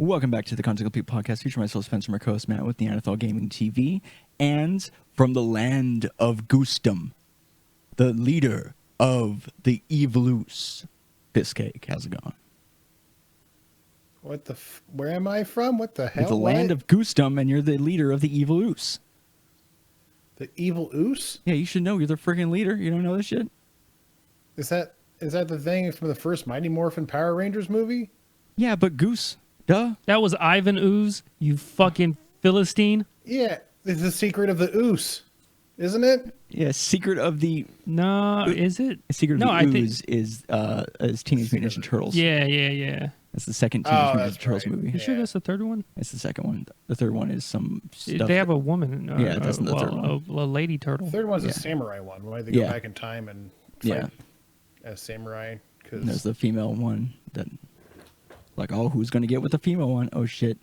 Welcome back to the Content Complete Podcast, featuring myself, Spencer Marcos, Matt with Neanderthal Gaming TV, and from the land of Goostum, the leader of the Evilus, Fistcake. How's it going? What the? Where am I from? What the hell? It's the land of Goostum, and you're the leader of the Evilus. The Evil Oos? Yeah, you should know. You're the freaking leader. You don't know this shit? Is that the thing from the first Mighty Morphin Power Rangers movie? Yeah, but Goose. Duh. That was Ivan Ooze, you fucking Philistine. Yeah, it's the secret of the Oos, isn't it? Yeah, secret of the... No, is it? Secret of No, the I think- Ooze is Teenage Mutant Ninja Turtles. Yeah. That's the second Teenage Mutant Ninja Turtles right. movie. You sure that's the third one? It's the second one. The third one is some stuff. They have a woman. Yeah, that's the third one. A lady turtle. The third one's Yeah. a samurai one, where they go Yeah. back in time and Yeah. fight as samurai. And there's Because the female one that, like, oh, who's gonna get with the female one? Oh shit!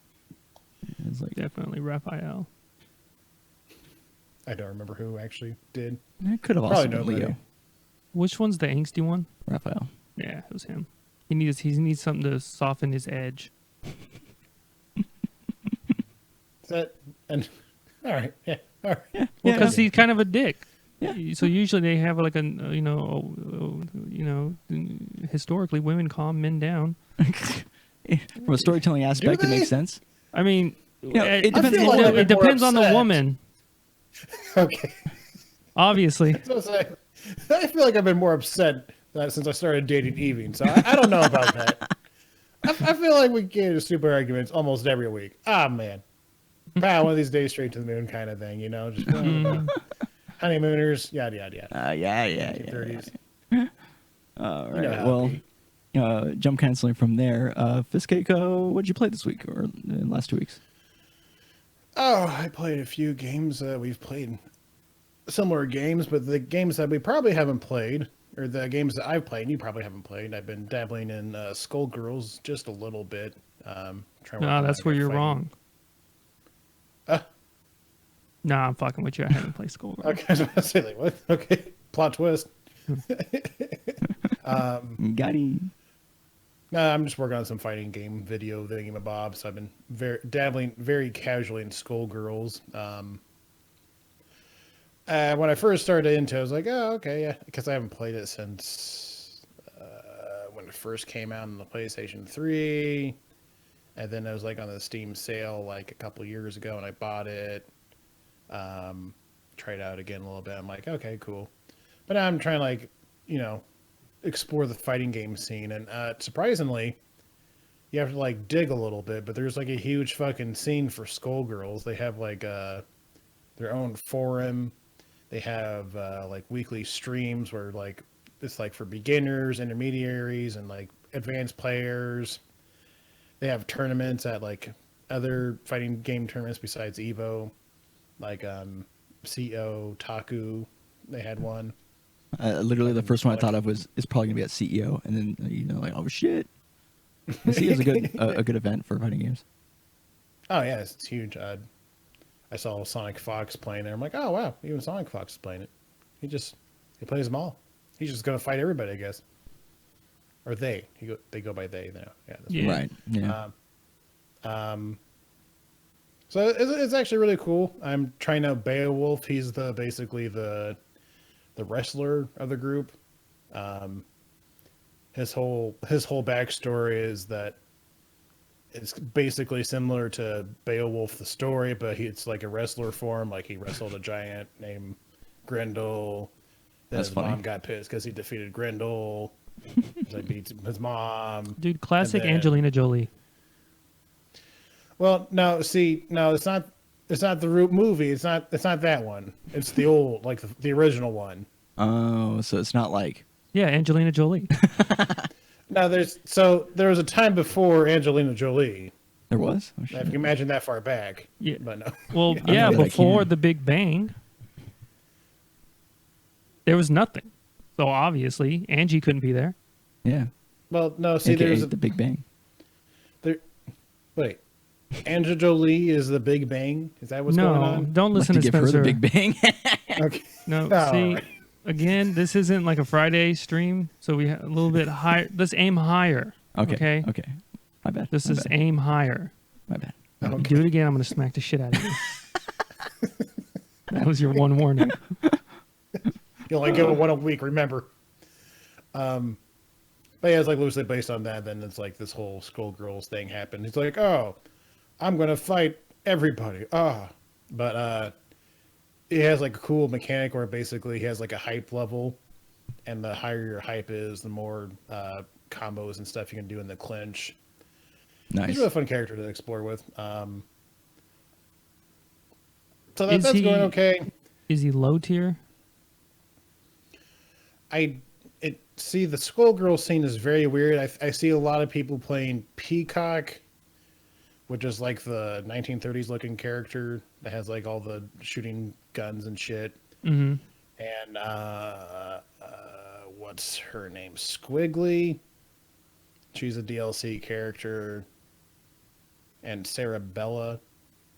It's like Definitely Raphael. I don't remember who actually did. it could have also Probably been nobody. Leo, Which one's the angsty one? Raphael. Yeah, it was him. He needs something to soften his edge. Is that and all right, yeah, all right. Yeah, Well, yeah. because he's kind of a dick. Yeah. So usually they have like historically women calm men down. From a storytelling aspect, it they? makes sense. I mean, know, it it depends- depends, I feel like I've been more on the upset. woman, Okay. obviously. So I feel like I've been more upset since I started dating Evie, so I don't know about that. I feel like we get into stupid arguments almost every week. Ah, man. Wow, one of these days straight to the moon kind of thing, you know? Just honeymooners, yada, yada, yada. Yeah. 30s. All You know right. how Well, it be. jump canceling from there. Fistcake, what'd you play this week or in the last 2 weeks? Oh, I played a few games. We've played similar games, but the games that we probably haven't played, or the games that I've played and you probably haven't played, I've been dabbling in Skullgirls just a little bit. Trying to work No, on that's where fighting. you're wrong. Nah, I'm fucking with you. I haven't played Skullgirls. Okay, I was about to say, like, what? Okay, plot twist. Got him. No, I'm just working on some fighting game video thingamabob, so I've been dabbling very casually in Skullgirls. When I first started into it, I was like, oh, okay, yeah, because I haven't played it since when it first came out on the PlayStation 3, and then it was like on the Steam sale like a couple years ago, and I bought it, tried it out again a little bit. I'm like, okay, cool. But now I'm trying to, like, explore the fighting game scene, and surprisingly, you have to like dig a little bit, but there's like a huge fucking scene for Skullgirls. They have like their own forum. They have like weekly streams where like it's like for beginners, intermediaries, and like advanced players. They have tournaments at like other fighting game tournaments besides Evo, like CO, Taku. They had one. Literally, the first one I thought of is probably gonna be at CEO, and then like, oh shit. CEO is a good event for fighting games. Oh yeah, it's huge. I saw Sonic Fox playing there. I'm like, oh wow, even Sonic Fox is playing it. He plays them all. He's just gonna fight everybody, I guess. Or they go by they now. Yeah. That's Yeah. Right. Yeah. So it's actually really cool. I'm trying out Beowulf. He's basically the wrestler of the group. His whole backstory is that it's basically similar to Beowulf the story, but it's like a wrestler form. Like he wrestled a giant named Grendel. Then That's his funny. mom got pissed because he defeated Grendel. So he beat his mom. Dude, classic And then- Angelina Jolie. Well, no, it's not. It's not the root movie. It's not that one. It's the old, like the original one. Oh, so it's not like Yeah, Angelina Jolie. Now there was a time before Angelina Jolie. there was. Oh, Now, shit. if you imagine that far back. Yeah. But no. Well, I yeah, don't think I before can. the Big Bang, there was nothing. So obviously, Angie couldn't be there. Yeah. Well, no. See, AKA there's the Big Bang. wait. Angela Jolie is the Big Bang. Is that what's going No, on? don't listen like to to give her Spencer. the Big Bang. Okay. No, Oh, see, right. again, this isn't like a Friday stream, so we have a little bit higher. Let's aim higher. Okay. Okay. Okay. My bad. This my is bad, aim higher. my bad. You do it again, I'm going to smack the shit out of you. That was your one warning. You only get one a week, remember. But yeah, it's like loosely based on that. Then it's like this whole Skullgirls thing happened. He's like, oh, I'm going to fight everybody. But it has like a cool mechanic where basically he has like a hype level. And the higher your hype is, the more combos and stuff you can do in the clinch. Nice. He's a really fun character to explore with. So that's going okay. Is he low tier? See, the Skullgirl scene is very weird. I see a lot of people playing Peacock, which is like the 1930s looking character that has like all the shooting guns and shit. Mm-hmm. And what's her name? Squiggly. She's a DLC character. And Sarah Bella,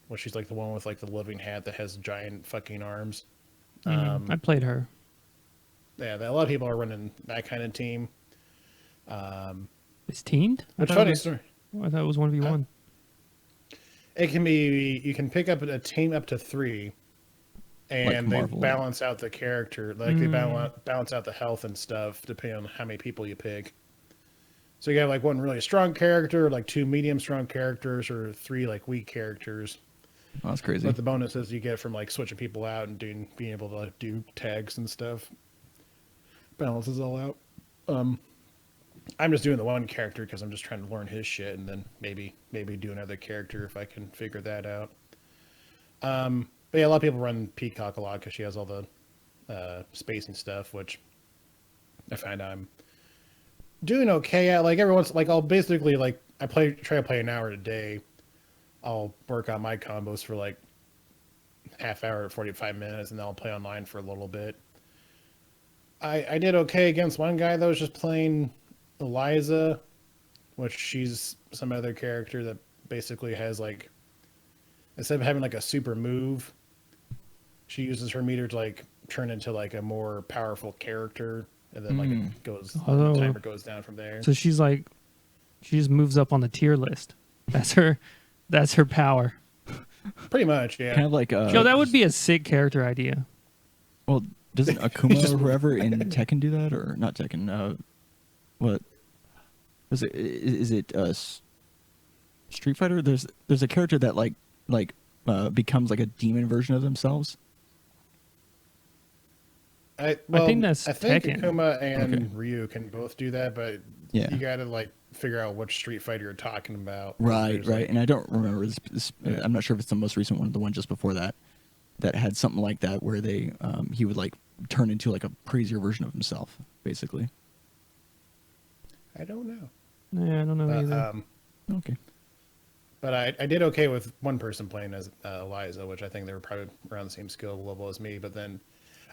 well, she's like the one with like the living hat that has giant fucking arms. I played her. Yeah, a lot of people are running that kind of team. It's teamed? Which funny story. I thought it was 1v1. It can be, you can pick up a team up to 3, and they balance out the character. Like they balance out the health and stuff depending on how many people you pick. So you have like one really strong character, like 2 medium strong characters, or 3 like weak characters. Oh, that's crazy. But the bonuses you get from like switching people out and being able to like, do tags and stuff balances all out. I'm just doing the one character because I'm just trying to learn his shit, and then maybe do another character if I can figure that out. But yeah, a lot of people run Peacock a lot because she has all the spacing stuff, which I find I'm doing okay at. Like every once, like I'll basically like try to play an hour a day. I'll work on my combos for like half hour, 45 minutes, and then I'll play online for a little bit. I did okay against one guy that was just playing Eliza, which she's some other character that basically has like, instead of having like a super move, she uses her meter to like turn into like a more powerful character, and then like it goes, the timer goes down from there. So she's like, she just moves up on the tier list. That's her power. Pretty much, yeah. Kind of like Yo, that would be a sick character idea. Well, doesn't Akuma or whoever in Tekken do that, or not Tekken? What is it? Is it Street Fighter? There's a character that like becomes like a demon version of themselves. I think that's Tekken. Akuma and Ryu can both do that, but yeah, you gotta like figure out which Street Fighter you're talking about. Right. Like, and I don't remember this. I'm not sure if it's the most recent one, the one just before that had something like that where they he would like turn into like a crazier version of himself, basically. I don't know. Yeah, I don't know either. Okay. But I did okay with one person playing as Eliza, which I think they were probably around the same skill level as me. But then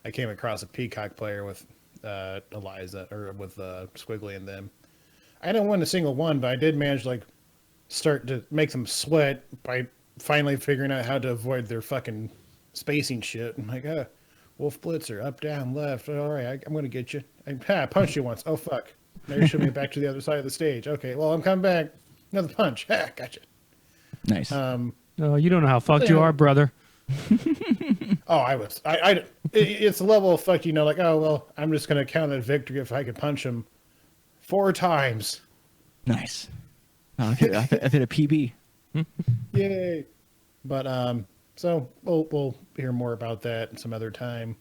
I came across a Peacock player with Eliza, or with Squiggly and them. I didn't win a single one, but I did manage to like start to make them sweat by finally figuring out how to avoid their fucking spacing shit. I'm like, Wolf Blitzer, up, down, left. All right, I'm gonna get you. I punched you once. Oh fuck! Now you're shooting me back to the other side of the stage. Okay, well I'm coming back. Another punch. Gotcha. Nice. Oh, you don't know how fucked you are, brother. Oh, I was. It's a level of fucked. You know, like, oh well, I'm just gonna count it victory if I could punch him 4 times. Nice. I've hit a PB. Yay! But so we'll hear more about that some other time.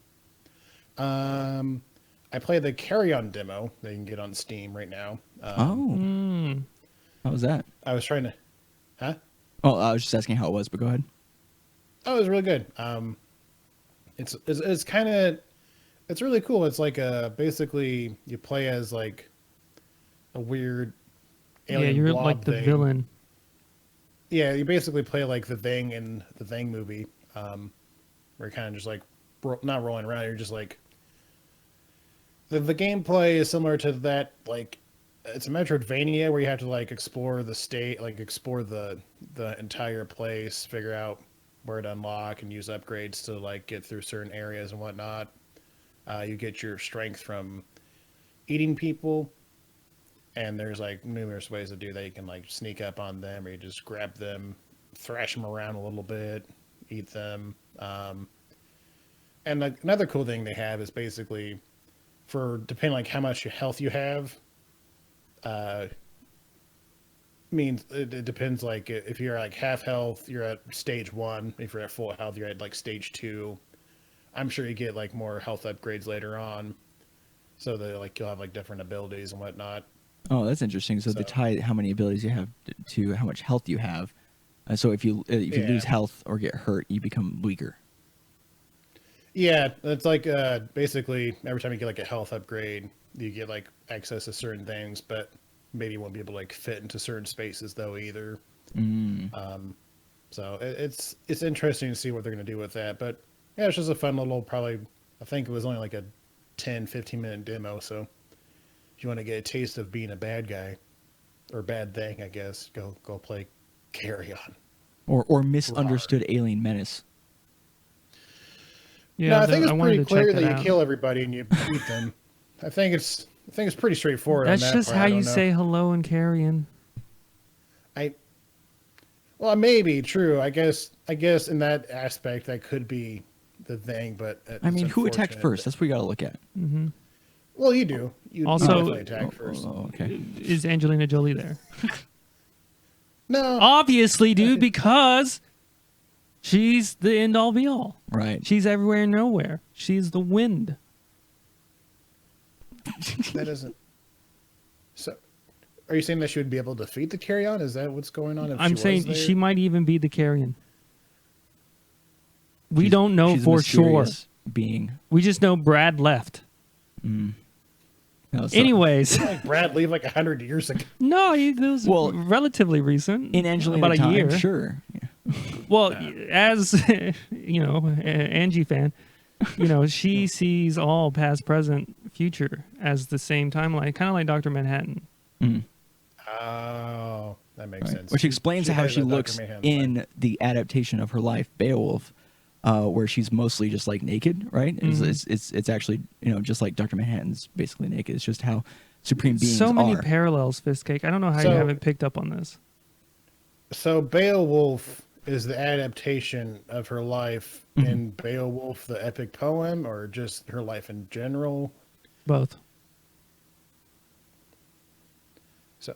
I played the Carry On demo that you can get on Steam right now. How was that? I was trying to, huh? Oh, I was just asking how it was, but go ahead. Oh, it was really good. It's kind of, it's really cool. It's like basically you play as like a weird alien you're blob like the thing. villain. Yeah, you basically play like the Thing in the Thing movie, where you're kind of just like not rolling around. You're just like the gameplay is similar to that. Like it's a Metroidvania where you have to like explore the state, like explore the entire place, figure out where to unlock and use upgrades to like get through certain areas and whatnot. You get your strength from eating people, And there's like numerous ways to do that. You can like sneak up on them, or you just grab them, thrash them around a little bit, eat them. And like, another cool thing they have is basically for depending like how much health you have. Means it depends. Like if you're like half health, you're at stage 1. If you're at full health, you're at like stage 2. I'm sure you get like more health upgrades later on, so that like you'll have like different abilities and whatnot. Oh, that's interesting. So they tie how many abilities you have to how much health you have. So if you lose health or get hurt, you become weaker. Yeah, it's like basically every time you get like a health upgrade, you get like access to certain things, but maybe you won't be able to like fit into certain spaces though either. So it's interesting to see what they're going to do with that. But yeah, it's just a fun little, probably, I think it was only like a 10-15 minute demo. So if you want to get a taste of being a bad guy or bad thing, I guess, go play Carry On. Or misunderstood alien menace. Yeah, no, I think it's pretty clear that you kill everybody and you beat them. I think it's pretty straightforward. That's on that just part. how you say hello in Carrion. Well, maybe true. I guess in that aspect that could be the thing, but I mean, who attacked first? That's what we got to look at. Mm-hmm. Well, you do. You definitely attack first. Okay. Is Angelina Jolie there? No. Obviously, dude, because she's the end all be all. Right. She's everywhere and nowhere. She's the wind. That doesn't. So, are you saying that she would be able to defeat the Carrion? Is that what's going on? I'm saying she might even be the Carrion. We don't know for sure. Being. We just know Brad left. Mm. No, anyways, didn't like Brad leave like 100 years ago. No, it was relatively recent. In Angelina about a year. Sure. Yeah. Well, as you know, Angie fan, you know, she sees all past, present, future as the same timeline, kind of like Dr. Manhattan. Mm. Oh, that makes sense. Which explains how she looks in the adaptation of her life, Beowulf, where she's mostly just like naked, right? Mm-hmm. It's actually, you know, just like Dr. Manhattan's basically naked. It's just how supreme beings so many are. parallels, Fistcake. I don't know how you haven't picked up on this. So Beowulf is the adaptation of her life in Beowulf, the epic poem, or just her life in general? Both. So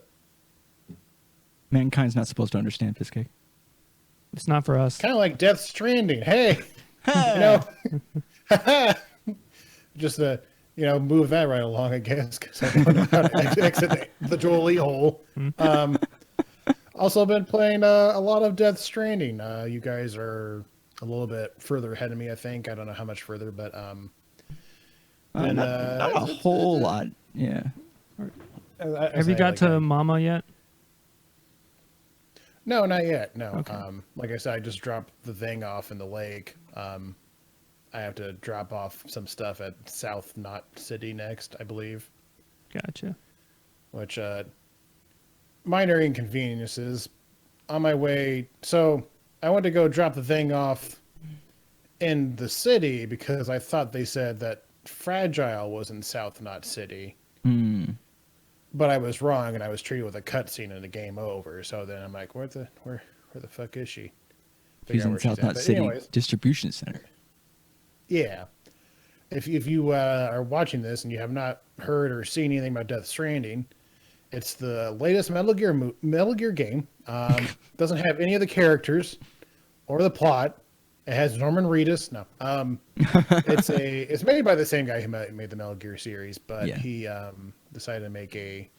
mankind's not supposed to understand Fistcake. It's not for us. Kind of like Death Stranding. Hey, you know, just move that right along, I guess, because I don't know how to exit the Jolie hole. Also been playing a lot of Death Stranding. You guys are a little bit further ahead of me, I think. I don't know how much further, but not a whole lot. Yeah. Have you got to Mama yet? No, not yet. No. Okay. Like I said, I just dropped the thing off in the lake. I have to drop off some stuff at South Knot City next, I believe. Gotcha. Which, minor inconveniences. On my way, so I went to go drop the thing off in the city because I thought they said that Fragile was in South Knot City. But I was wrong, and I was treated with a cutscene and a game over. So then I'm like, where the fuck is she? She's in South Knot City Distribution Center. Yeah. If you are watching this and you have not heard or seen anything about Death Stranding, it's the latest Metal Gear game. Doesn't have any of the characters or the plot. It has Norman Reedus. No. It's made by the same guy who made the Metal Gear series, but he decided to make a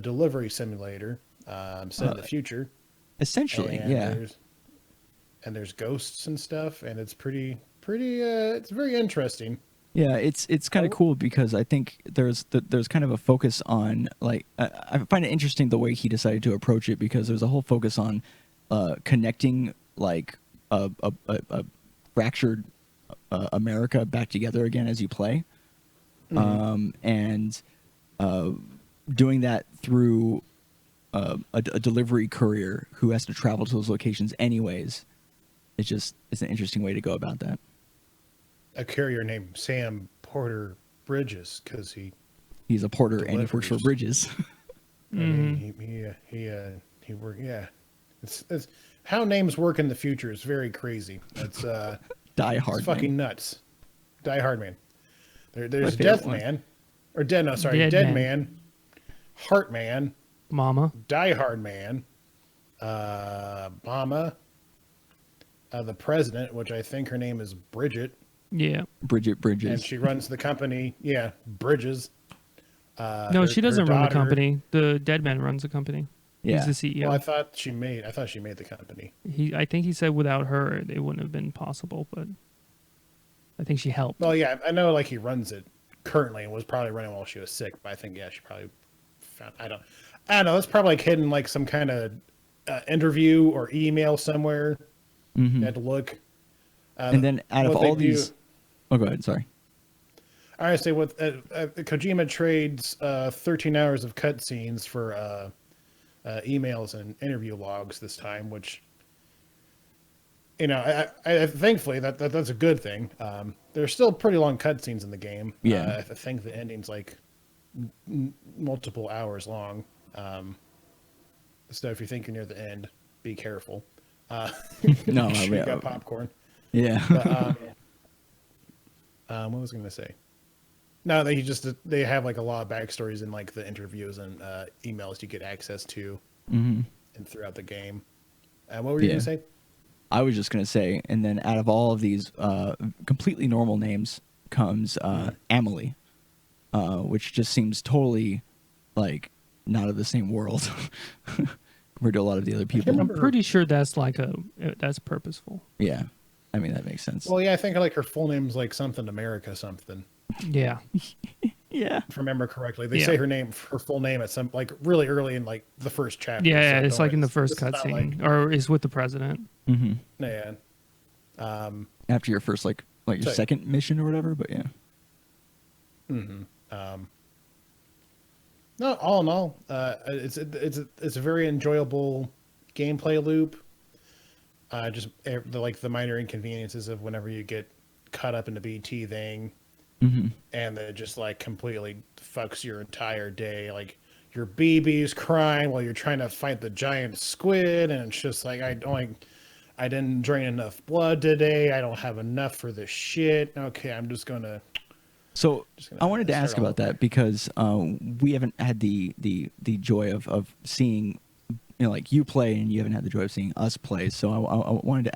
delivery simulator set in the future. Essentially, And there's ghosts and stuff, and it's pretty it's very interesting. Yeah, it's kind of cool because I think there's kind of a focus on, like, I find it interesting the way he decided to approach it, because there's a whole focus on connecting like a fractured America back together again as you play, and doing that through a delivery courier who has to travel to those locations anyways. It's an interesting way to go about that. A courier named Sam Porter Bridges, because he's a porter and he works for Bridges. And he work. Yeah, it's how names work in the future is very crazy. It's Die it's Hard. fucking nuts. Die Hard Man. There's favorite Death one. Man, or Dead. No, sorry, Dead Dead Man. Man, Heart Man, Mama. Die Hard Man, Mama, the President, which I think her name is Bridget, Yeah. Bridget Bridges. and she runs the company. Yeah, Bridges. No, she doesn't run the company. The dead man runs the company. Yeah. He's the CEO. Well, I thought she made the company. I think he said without her it wouldn't have been possible, but I think she helped. Well, yeah, I know like he runs it currently and was probably running while she was sick, but I think she probably found. I don't know. It's probably like hidden like some kind of interview or email somewhere. Mhm. You had to look. And then out of what they all these, oh, go ahead. Sorry. I say with Kojima trades 13 hours of cutscenes for emails and interview logs this time, which I thankfully that's a good thing. There's still pretty long cutscenes in the game. Yeah. I think the ending's like multiple hours long. So if you're thinking near the end, be careful. No, make sure you yeah. got popcorn. Yeah. But, what was I going to say? No, they have like a lot of backstories in like the interviews and emails you get access to, Mhm. and throughout the game. What were you going to say? I was just gonna say, and then out of all of these completely normal names comes Amelie, which just seems totally like not of the same world compared to a lot of the other people. I'm pretty sure that's that's purposeful. Yeah, I mean that makes sense. Well, yeah, I think like her full name's like something America something. Yeah. Yeah, If I remember correctly, they Yeah. say her full name at some like really early in like the first chapter. Yeah, so it's don't like in the worry, first this is not, cutscene, or is with the president. hmm Yeah. after your first like your So- second mission or whatever. But yeah, No, all in all, it's a very enjoyable gameplay loop. Just the minor inconveniences of whenever you get caught up in the BT thing, and it just like completely fucks your entire day. Like your BB's crying while you're trying to fight the giant squid, and it's just like I didn't drain enough blood today. I don't have enough for this shit. Okay, I'm just gonna. so gonna I wanted to start ask all about over. that because we haven't had the joy of seeing, like you play, and you haven't had the joy of seeing us play. So I wanted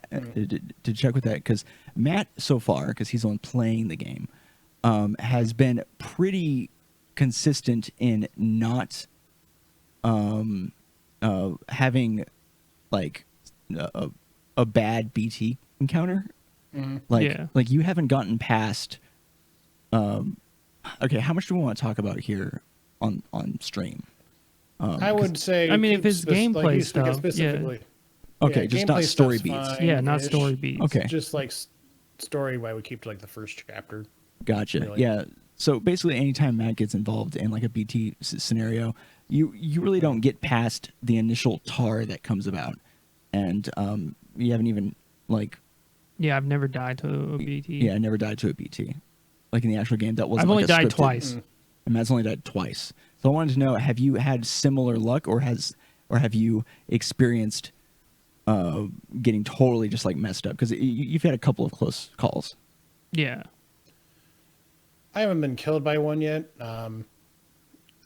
to check with that because Matt so far, because he's the one playing the game, has been pretty consistent in not having like a bad BT encounter. Yeah. Like you haven't gotten past. Okay, how much do we want to talk about here on stream? I would say. I mean, if it's gameplay you speak stuff, specifically. Okay, Yeah, just not gameplay story stuff's beats. Yeah, not fine-ish. story beats. Okay. Just like story, why we keep to like the first chapter. Gotcha. Really. Yeah. So basically, anytime Matt gets involved in like a BT scenario, you really don't get past the initial tar that comes about, and you haven't even like Yeah, I've never died to a BT. yeah, I never died to a BT, like in the actual game. That wasn't. I've only like a died scripted- twice. And Matt's only died twice. So I wanted to know: have you had similar luck, or have you experienced getting totally just like messed up? Because you've had a couple of close calls. Yeah. I haven't been killed by one yet.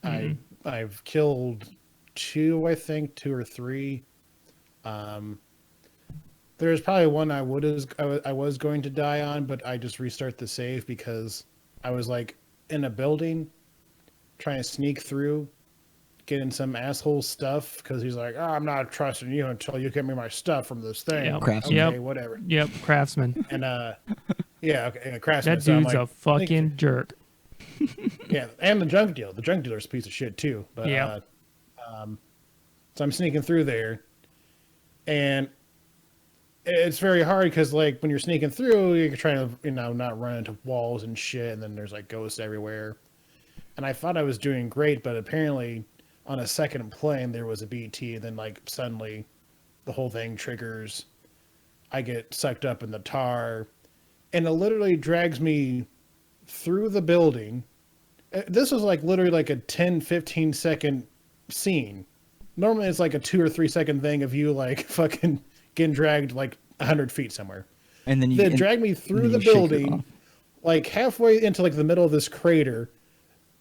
I've killed two, I think, two or three. There's probably one I was going to die on, but I just restart the save because I was like in a building trying to sneak through, getting some asshole stuff because he's like, "Oh, I'm not trusting you until you get me my stuff from this thing." Yep. I'm like, Craftsman. okay, Yep. whatever. Yep. Craftsman. And yeah, okay, and a craftsman. That So I'm dude's like, a fucking jerk. yeah, and the junk dealer. The junk dealer's a piece of shit too. But Yeah. so I'm sneaking through there, and it's very hard because like when you're sneaking through, you're trying to not run into walls and shit, and then there's like ghosts everywhere. And I thought I was doing great, but apparently on a second plane there was a BT, and then like suddenly the whole thing triggers. I get sucked up in the tar, and it literally drags me through the building. This was like literally like a 10-15 second scene. Normally it's like a 2 or 3 second thing of you like fucking getting dragged like 100 feet somewhere. And then They drag me through the building, like halfway into like the middle of this crater,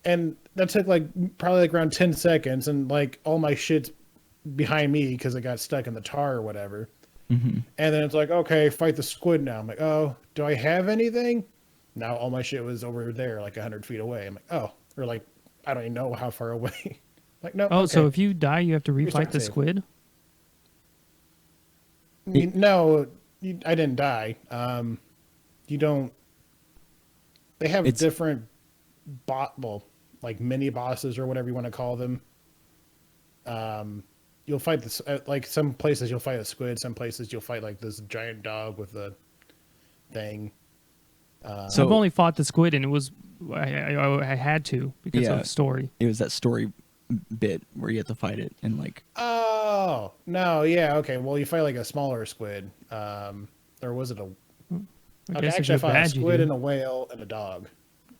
and that took like probably like around 10 seconds, and like all my shit's behind me because it got stuck in the tar or whatever. Mm-hmm. And then it's like, okay, fight the squid now. I'm like, oh, do I have anything? Now all my shit was over there, like 100 feet away. I'm like, oh, or like I don't even know how far away. Like, no. Oh, okay. so if you die, you have to Restart refight the save. squid? No, I didn't die. You don't. They have different like mini bosses or whatever you want to call them. You'll fight this like some places you'll fight a squid, some places you'll fight like this giant dog with a thing. So I've only fought the squid, and it was I had to because of story. It was that story bit where you have to fight it and like. Oh no, yeah, okay. Well, you fight like a smaller squid, or was it a? Actually, I fought a squid and a whale and a dog.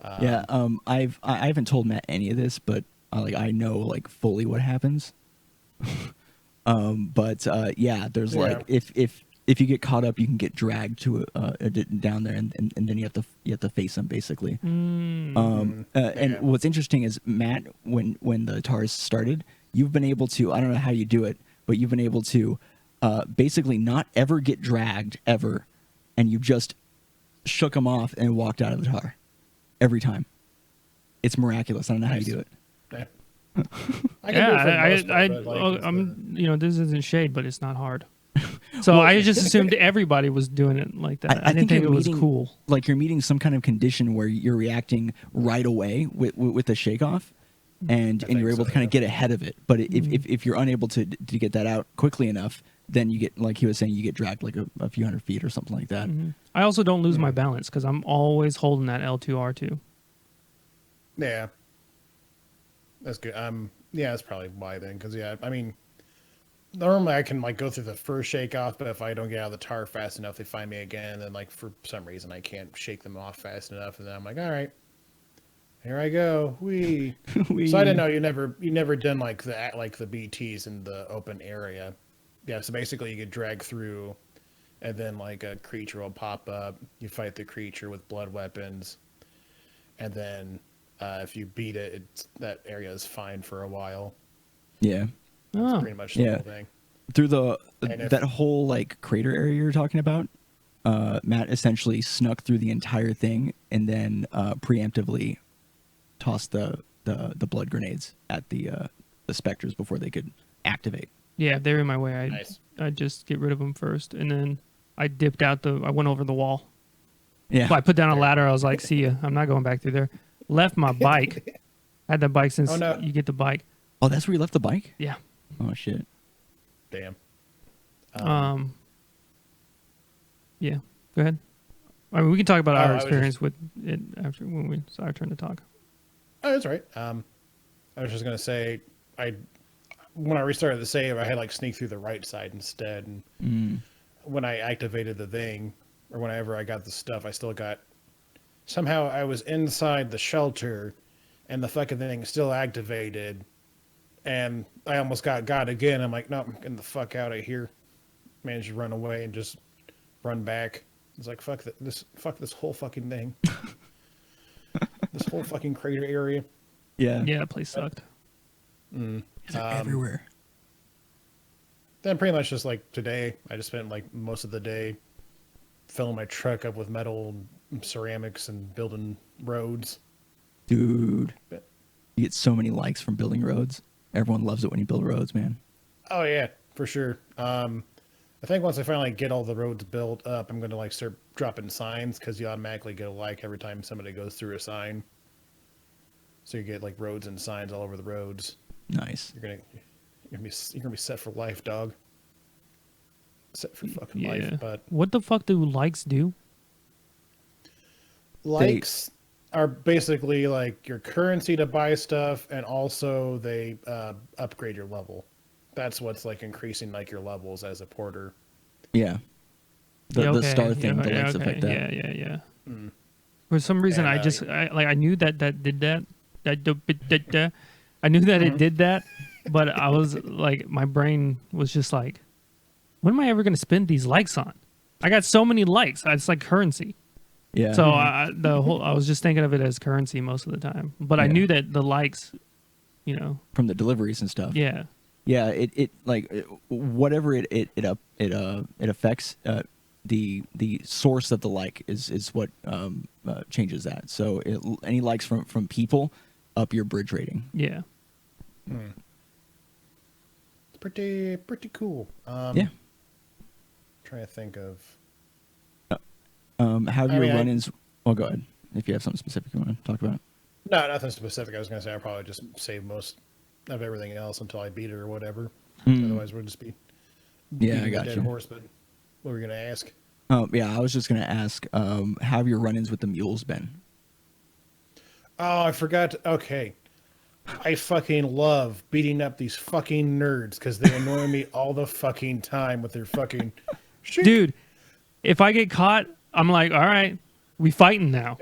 I haven't told Matt any of this, but I know like fully what happens. There's like if you get caught up, you can get dragged to down there, and then you have to face them basically. And what's interesting is Matt, when the TARS started, you've been able to, I don't know how you do it, but you've been able to basically not ever get dragged ever, and you just shook them off and walked out of the tar every time. It's miraculous. I don't know how you do it. This isn't shade, but it's not hard. So I just assumed everybody was doing it like that. I didn't think it was cool. Like you're meeting some kind of condition where you're reacting right away with the shake off, and you're able to kind of get ahead of it. But if you're unable to get that out quickly enough, then you get, like he was saying, you get dragged like a few hundred feet or something like that. Mm-hmm. I also don't lose my balance because I'm always holding that L2 R2. Yeah, that's good. Yeah, that's probably why then. Because I mean, normally I can like go through the first shake off, but if I don't get out of the tar fast enough, they find me again. And then like for some reason I can't shake them off fast enough, and then I'm like, all right, here I go. Wee. So I didn't know you never done like the BTs in the open area. Yeah, so basically you get dragged through, and then like a creature will pop up. You fight the creature with blood weapons, and then if you beat it, that area is fine for a while. Yeah. That's pretty much the whole thing. Through that whole like crater area you're talking about, Matt essentially snuck through the entire thing and then preemptively tossed the blood grenades at the specters before they could activate. Yeah, if they're in my way, I'd just get rid of them first, and then I dipped out I went over the wall. Yeah. So I put down a ladder. I was like, see ya. I'm not going back through there. Left my bike. I had the bike since you get the bike. Oh, that's where you left the bike? Yeah. Oh, shit. Damn. Yeah. Go ahead. I mean, we can talk about our experience with it after when it's our turn to talk. Oh, that's right. I was just gonna say, when I restarted the save, I had like sneak through the right side instead, and when I activated the thing, or whenever I got the stuff, I still got. Somehow I was inside the shelter, and the fucking thing still activated, and I almost got again. I'm like, no, I'm getting the fuck out of here. Managed to run away and just run back. It's like fuck this whole fucking thing. This whole fucking crater area. Yeah. Yeah, that place sucked. It's everywhere. Then pretty much just like today, I just spent like most of the day filling my truck up with metal and ceramics and building roads. Dude, you get so many likes from building roads. Everyone loves it when you build roads, man. Oh yeah, for sure. I think once I finally get all the roads built up, I'm going to like start dropping signs because you automatically get a like every time somebody goes through a sign. So you get like roads and signs all over the roads. Nice. You're gonna be set for life, dog. Set for fucking life. But what the fuck do likes do? Likes are basically like your currency to buy stuff, and also they upgrade your level. That's what's like increasing like your levels as a porter. Yeah. The star thing, the likes affect that. Yeah. For some reason, I knew that did that. I knew that it did that, But I was like, my brain was just like, when am I ever going to spend these likes on? I got so many likes. It's like currency. Yeah. So I was just thinking of it as currency most of the time. But I Yeah. knew that the likes, From the deliveries and stuff. yeah, Yeah, whatever it affects, the source of the like is what changes that. So any likes from people up your bridge rating. yeah. It's pretty cool. Yeah. Trying to think of. Have I your mean, run-ins? Well, go ahead if you have something specific you want to talk about. No, nothing specific. I was gonna say I'll probably just save most of everything else until I beat it or whatever. Otherwise, we'll just be Yeah, I beating got a dead you. horse. But what were you gonna ask? Yeah, I was just gonna ask, how have your run-ins with the mules been? Oh, I forgot. Okay. I fucking love beating up these fucking nerds because they annoy me all the fucking time with their fucking shit. Dude, if I get caught, I'm like, all right, we fighting now.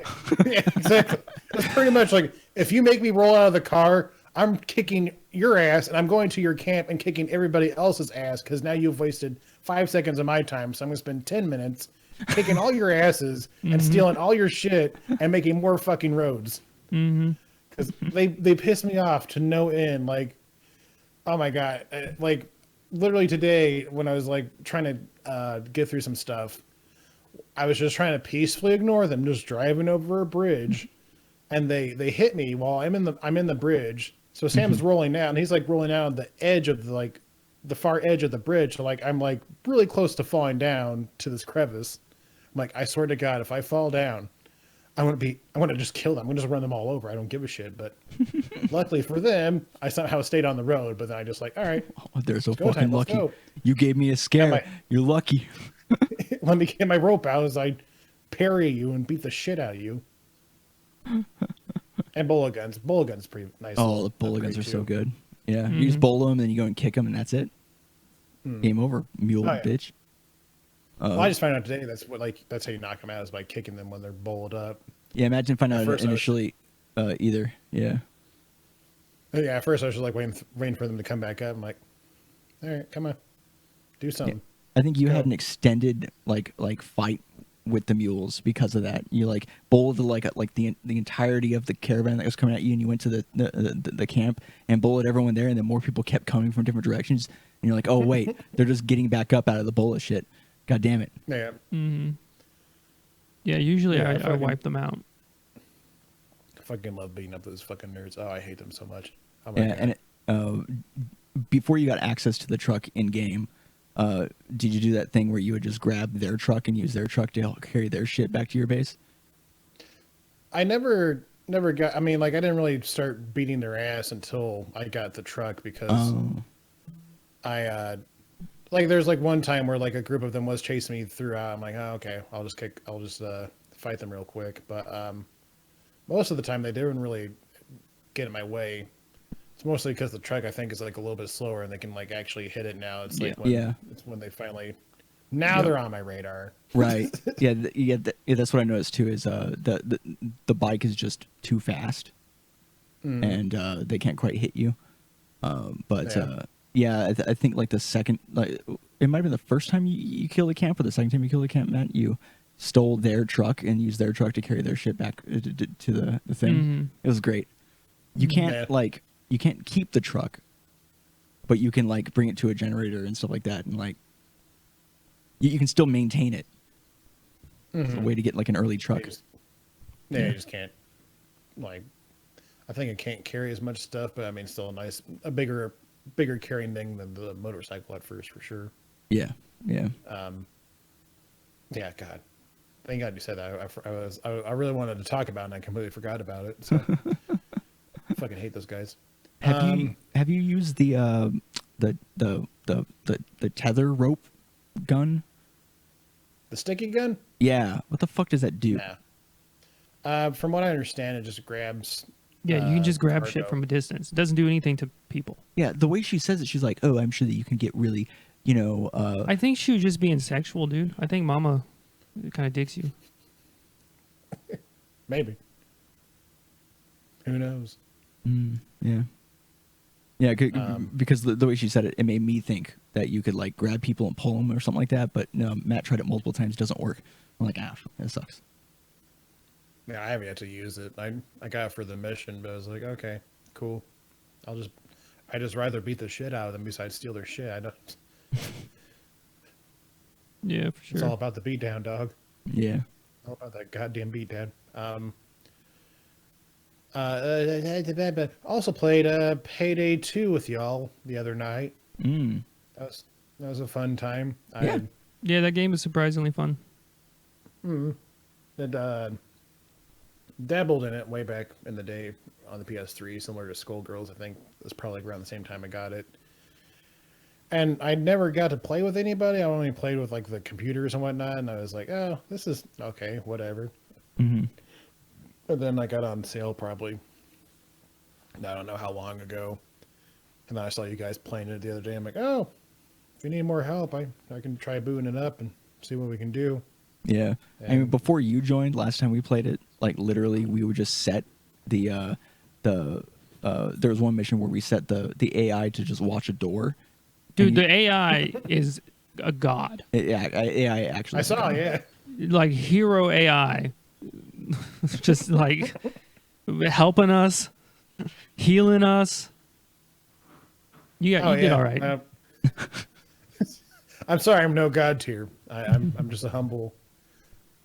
Yeah, exactly. It's pretty much like if you make me roll out of the car, I'm kicking your ass and I'm going to your camp and kicking everybody else's ass because now you've wasted 5 seconds of my time. So I'm gonna spend 10 minutes kicking all your asses and stealing all your shit and making more fucking roads. Because they piss me off to no end. Like, oh my god, like literally today when I was like trying to get through some stuff, I was just trying to peacefully ignore them, just driving over a bridge, and they hit me while I'm in the bridge. So Sam's rolling out, and he's like rolling out on the edge of the far edge of the bridge. So like I'm like really close to falling down to this crevice. I'm like, I swear to God, if I fall down, I want to just kill them. I'm going to just run them all over. I don't give a shit. But luckily for them, I somehow stayed on the road. But then I just like, all right, Oh, they're so go fucking time, let's lucky. go. You gave me a scare. my- You're lucky. let me get my rope out as I parry you and beat the shit out of you. And bullet guns. Bullet guns pretty nice. Oh, little the bullet guns are upgrade, so too. good. Yeah, you just bowl them, then you go and kick them, and that's it. Game over, mule Oh, yeah. bitch. Well, I just found out today that's how you knock them out is by kicking them when they're bowled up. Yeah, imagine finding At out first I was- initially either. Yeah. Yeah, at first I was just like waiting for them to come back up. I'm like, all right, come on, do something. I think you Go. had an extended like fight with the mules because of that. You like bowled like the entirety of the caravan that was coming at you, and you went to the camp and bowled everyone there, and then more people kept coming from different directions, and you're like, oh wait, they're just getting back up out of the bullet shit. God damn it. Yeah, Yeah, usually Yeah, I fucking- wipe them out. I fucking love beating up those fucking nerds. Oh, I hate them so much. Oh my Yeah, God. and before you got access to the truck in game, did you do that thing where you would just grab their truck and use their truck to help carry their shit back to your base? I never got. I mean, like I didn't really start beating their ass until I got the truck because Oh, I like there's like one time where like a group of them was chasing me throughout. I'm like, oh, okay, I'll just fight them real quick. But most of the time they didn't really get in my way. It's mostly because the truck I think is like a little bit slower and they can like actually hit it now. It's like Yeah. it's when they finally now they're on my radar. right. Yeah, that's what I noticed too. Is the bike is just too fast, and they can't quite hit you. But Yeah. I think like the second, like it might have been the first time you killed a camp, or the second time you killed a camp, Matt. You stole their truck and used their truck to carry their shit back to the thing. It was great. You can't Yeah. you can't keep the truck, but you can like bring it to a generator and stuff like that, and like you can still maintain it. It's a way to get like an early truck. You just can't like. I think it can't carry as much stuff, but I mean, still a bigger carrying thing than the motorcycle at first, for sure. Yeah, yeah. Yeah, God, thank God you said that. I really wanted to talk about it, and I completely forgot about it. So, I fucking hate those guys. Have you used the tether rope gun? The sticky gun? Yeah. What the fuck does that do? Yeah. From what I understand, it just grabs. Yeah, you can just grab cargo. shit from a distance. It doesn't do anything to people. Yeah, the way she says it, she's like, "Oh, I'm sure that you can get really, I think she was just being sexual, dude. I think Mama kind of dicks you. Maybe. Who knows? yeah." Yeah, because the way she said it, it made me think that you could like grab people and pull them or something like that. But no, Matt tried it multiple times, doesn't work. I'm like, it sucks. Yeah, I haven't yet to use it. I got it for the mission, but I was like, okay, cool. I just rather beat the shit out of them besides steal their shit. I don't. Yeah, for It's all sure. about the beatdown, dog. Yeah. All about that goddamn beatdown. Also played Payday 2 with y'all the other night. Mm. That was a fun time. Yeah. Yeah, that game is surprisingly fun. I dabbled in it way back in the day on the PS3, similar to Skullgirls. I think it was probably around the same time I got it. And I never got to play with anybody. I only played with like the computers and whatnot. And I was like, oh, this is okay, whatever. Mm-hmm. And then I got on sale probably, I don't know how long ago. And then I saw you guys playing it the other day. I'm like, oh, if you need more help, I can try booting it up and see what we can do. Yeah. I mean, before you joined, last time we played it, like literally we would just set there was one mission where we set the AI to just watch a door. Dude, the AI is a god. AI actually. I saw, yeah. Like hero AI. Just like helping us, healing us. You did all right. I'm sorry, I'm no god tier. I'm just a humble.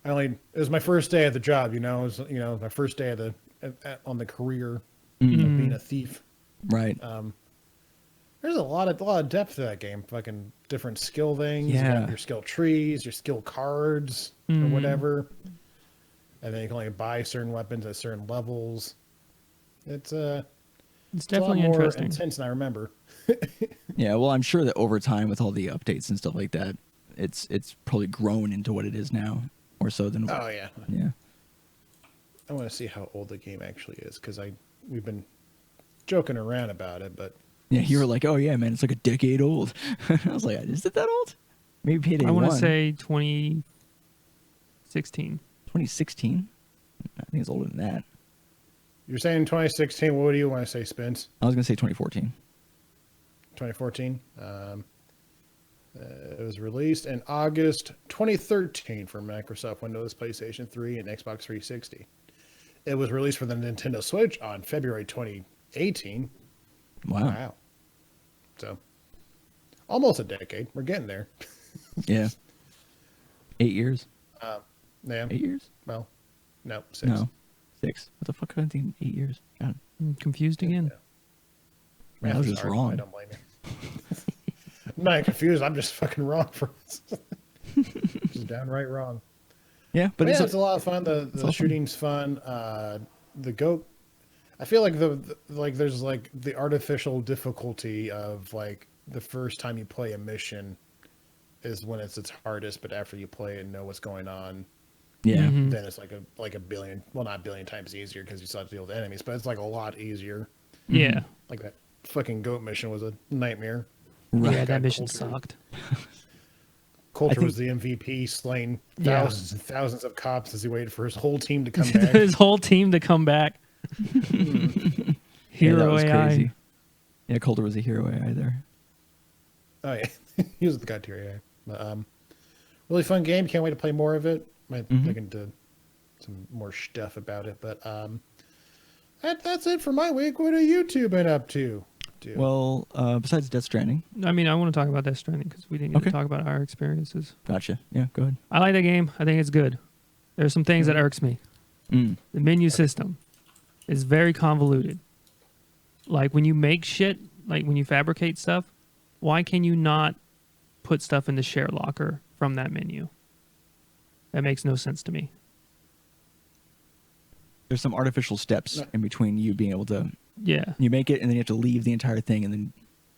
It was my first day at the job, It was my first day on the career of being a thief. Right. There's a lot of depth to that game. Fucking different skill things. Yeah. You got your skill trees, your skill cards, or whatever. And then you can only buy certain weapons at certain levels. It's definitely a lot more interesting. intense than I remember. Yeah, well, I'm sure that over time with all the updates and stuff like that, it's probably grown into what it is now, or so than. Oh yeah. Yeah. I want to see how old the game actually is because we've been joking around about it, but Yeah, you were like, oh yeah, man, it's like a decade old. I was like, is it that old? Maybe Payday I want to 1. say 2016. 2016. I think it's older than that. you're saying 2016. What do you want to say, Spence? I was gonna say 2014. 2014. It was released in August 2013 for Microsoft Windows, PlayStation 3, and Xbox 360. It was released for the Nintendo Switch on February 2018. Wow. So, almost a decade. We're getting there. Yeah. 8 years. Yeah. 8 years? Well, no, 6. No, 6. What the fuck? I think 8 years. God. I'm confused again. Man, I was just Sorry, wrong. I don't blame you. I'm not confused. I'm just fucking wrong for just downright wrong. Yeah, but But it's a lot of fun. The shooting's fun. The goat. I feel like there's like the artificial difficulty of like the first time you play a mission is when it's its hardest, but after you play and know what's going on, yeah. then it's like a billion, well, not a billion times easier because you still have to deal with enemies, but it's like a lot easier. Yeah. Like that fucking goat mission was a nightmare. Right. Yeah, that mission Coulter. sucked. Coulter think- was the MVP, slaying Yeah. thousands and thousands of cops as he waited for his whole team to come back. His whole team to come back. Yeah, Hero that was AI. crazy. Yeah, Coulter was a hero AI there. Oh yeah, he was the god tier. Yeah, but, really fun game. Can't wait to play more of it. Might look into some more stuff about it. But that's it for my week. What have you two been up to? Dude? Well, besides Death Stranding. I mean, I want to talk about Death Stranding because we didn't get Okay. to talk about our experiences. Gotcha. Yeah, go ahead. I like that game. I think it's good. There's some things that irks me. Mm. The menu system is very convoluted. Like when you make shit, like when you fabricate stuff, why can you not put stuff in the share locker from that menu? That makes no sense to me. There's some artificial steps in between you being able to. Yeah. You make it, and then you have to leave the entire thing, and then.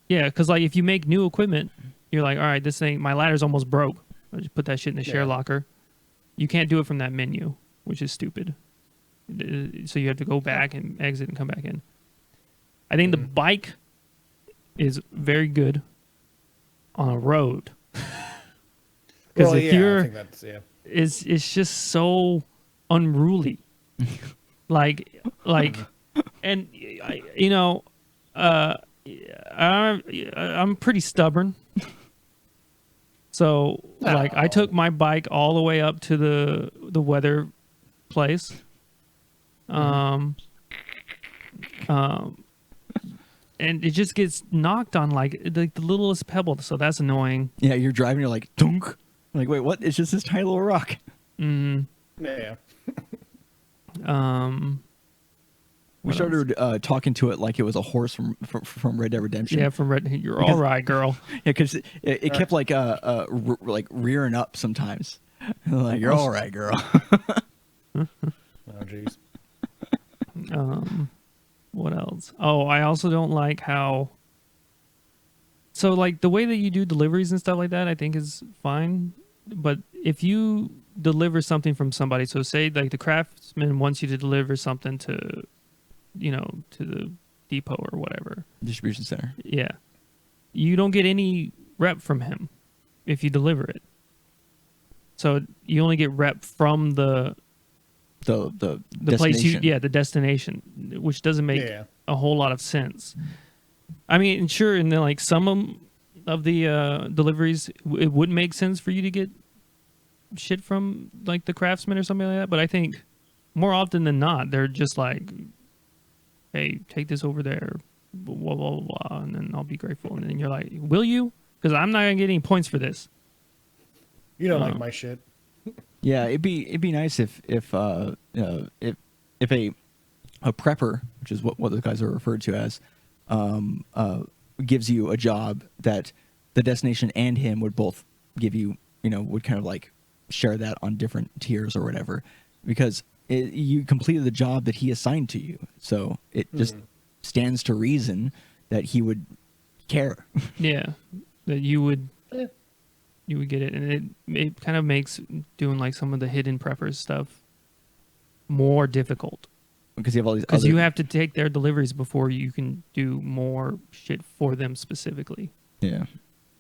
Yeah, because like if you make new equipment, you're like, all right, this thing, my ladder's almost broke. I just put that shit in the share Yeah. locker. You can't do it from that menu, which is stupid. So you have to go back and exit and come back in. I think the bike is very good on a road. Because well, if yeah, I you're, think that's it's just so unruly. like, and I'm pretty stubborn. So like I took my bike all the way up to the weather place. And it just gets knocked on like the littlest pebble, so that's annoying. Yeah, you're driving, you're like, dunk. Like, wait, what? It's just this tiny little rock. Yeah. We started talking to it like it was a horse from Red Dead Redemption. Yeah, from Red. You're all right, girl. Yeah, because it kept like like rearing up sometimes. Like, you're all right, girl. Oh, jeez. What else? Oh, I also don't like how. So like the way that you do deliveries and stuff like that, I think is fine. But if you deliver something from somebody, so say like the craftsman wants you to deliver something to, to the depot or whatever. Distribution center. Yeah. You don't get any rep from him if you deliver it. So you only get rep from the place the destination, which doesn't make a whole lot of sense. I mean, sure, and then like some of the deliveries, it would make sense for you to get shit from like the craftsman or something like that. But I think more often than not, they're just like, "Hey, take this over there, blah blah blah," and then I'll be grateful. And then you're like, "Will you?" Because I'm not gonna get any points for this. You don't like my shit. Yeah, it'd be nice if a prepper, which is what the guys are referred to as, gives you a job that the destination and him would both give you, would kind of like share that on different tiers or whatever, because you completed the job that he assigned to you, so it just stands to reason that he would care. Yeah, that you would. You would get it, and it kind of makes doing like some of the hidden preppers stuff more difficult because you have all these. Because you have to take their deliveries before you can do more shit for them specifically. Yeah.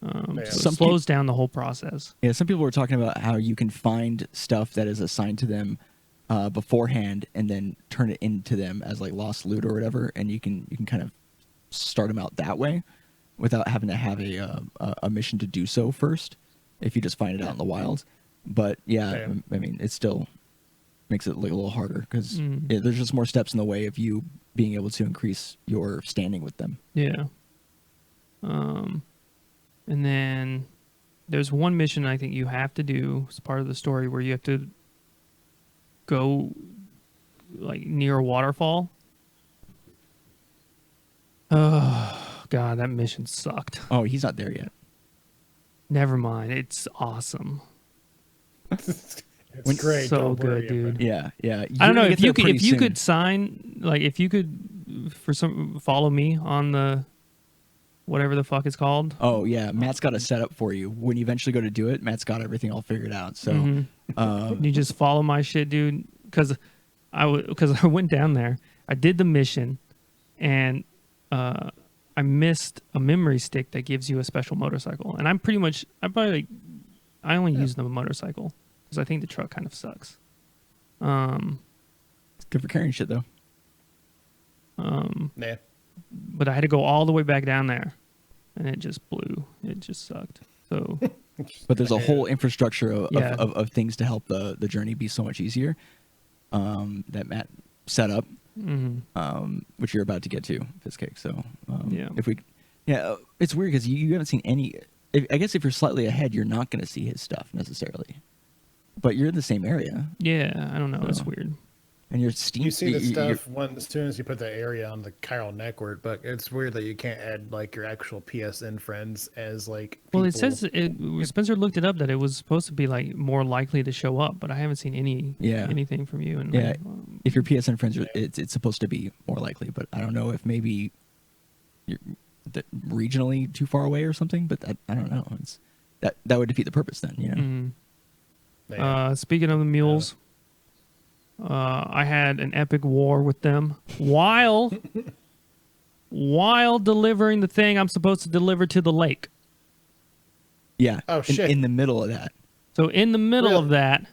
So it slows down the whole process. Yeah, some people were talking about how you can find stuff that is assigned to them beforehand, and then turn it into them as like lost loot or whatever, and you can kind of start them out that way without having to have a mission to do so first. If you just find it out in the wild. But yeah, I mean, it still makes it look a little harder because there's just more steps in the way of you being able to increase your standing with them. Yeah. And then there's one mission I think you have to do as part of the story where you have to go like near a waterfall. Oh, God, that mission sucked. Oh, he's not there yet. Never mind. It's awesome. It's great. So good, dude. Yeah. I don't know if you could sign, like if you could follow me on the whatever the fuck it's called. Oh yeah, Matt's got a setup for you. When you eventually go to do it, Matt's got everything all figured out. So you just follow my shit, dude. Because I went down there, I did the mission, and I missed a memory stick that gives you a special motorcycle. And I only use the motorcycle because I think the truck kind of sucks. It's good for carrying shit though. Yeah. But I had to go all the way back down there, and it just blew. It just sucked. So, but there's a whole infrastructure of things to help the journey be so much easier. That Matt set up. Which you're about to get to, Fizzcake. So it's weird because you haven't seen any. I guess if you're slightly ahead, you're not going to see his stuff necessarily, but you're in the same area. Yeah, I don't know. So, it's weird. And you see the stuff as soon as you put the area on the chiral network, but it's weird that you can't add like your actual PSN friends as like people. Well, it says Spencer looked it up that it was supposed to be like more likely to show up, but I haven't seen anything from you. And if your PSN friends are, it's supposed to be more likely, but I don't know if maybe you're regionally too far away or something. But I don't know. It's that would defeat the purpose then, Speaking of the mules. I had an epic war with them while delivering the thing I'm supposed to deliver to the lake. Yeah. Oh, shit. In the middle of that. So in the middle of that,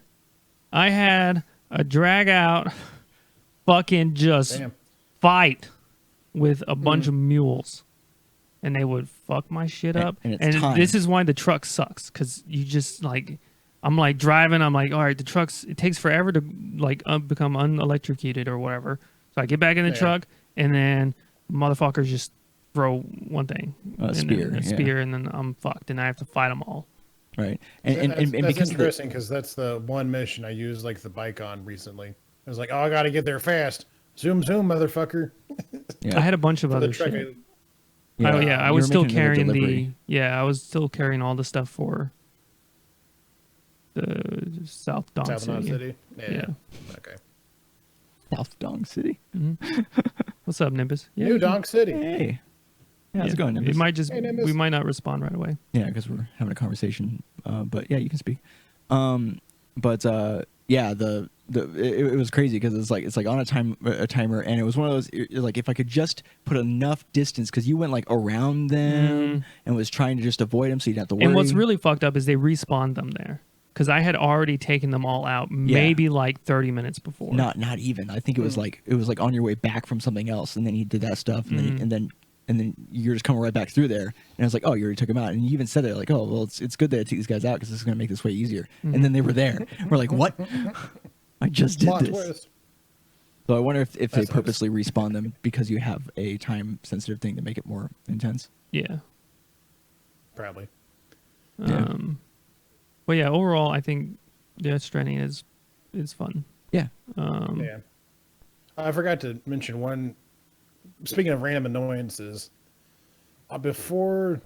I had a drag out fucking just fight with a bunch of mules. and they would fuck my shit And- up. and it's timed. This is why the truck sucks, because you just like, I'm like driving. I'm like, all right, it takes forever to like become unelectrocuted or whatever. So I get back in the Yeah. truck, and then motherfuckers just throw one thing, A spear, a yeah. spear, and then I'm fucked, and I have to fight them all. Right. And That's because of the, interesting because that's the one mission I used like the bike on recently. I was like, oh, I got to get there fast. Zoom, zoom, motherfucker. yeah. I had a bunch of For the other truck, shit. Yeah. Oh yeah, I You was were still making another carrying delivery. I was still carrying all the stuff for the South Dong South Knot City. City. Yeah. Okay. South Dong City. What's up, Nimbus? Yeah, New you can- Donk City. Hey. Yeah, how's it yeah. going, Nimbus? It might just Hey, Nimbus. we might not respond right away. Yeah, because we're having a conversation. But yeah, you can speak. Yeah, it was crazy because it's like on a timer, and it was one of those like if I could just put enough distance because you went like around them and was trying to just avoid them so you didn't have to worry. And what's really fucked up is they respawned them there, because I had already taken them all out maybe like 30 minutes before. not even. I think it was like on your way back from something else, and then he did that stuff, and then you're just coming right back through there, and I was like, oh, you already took him out, and you even said it like, oh, well, it's good that I took these guys out because this is gonna make this way easier. And then they were there. We're like, what? I just did Plot this. twist. So I wonder if they That's purposely respawn them because you have a time sensitive thing to make it more intense. Yeah. Probably. Yeah. But yeah, overall, I think Death Stranding is fun. Yeah. Yeah. I forgot to mention one. Speaking of random annoyances, before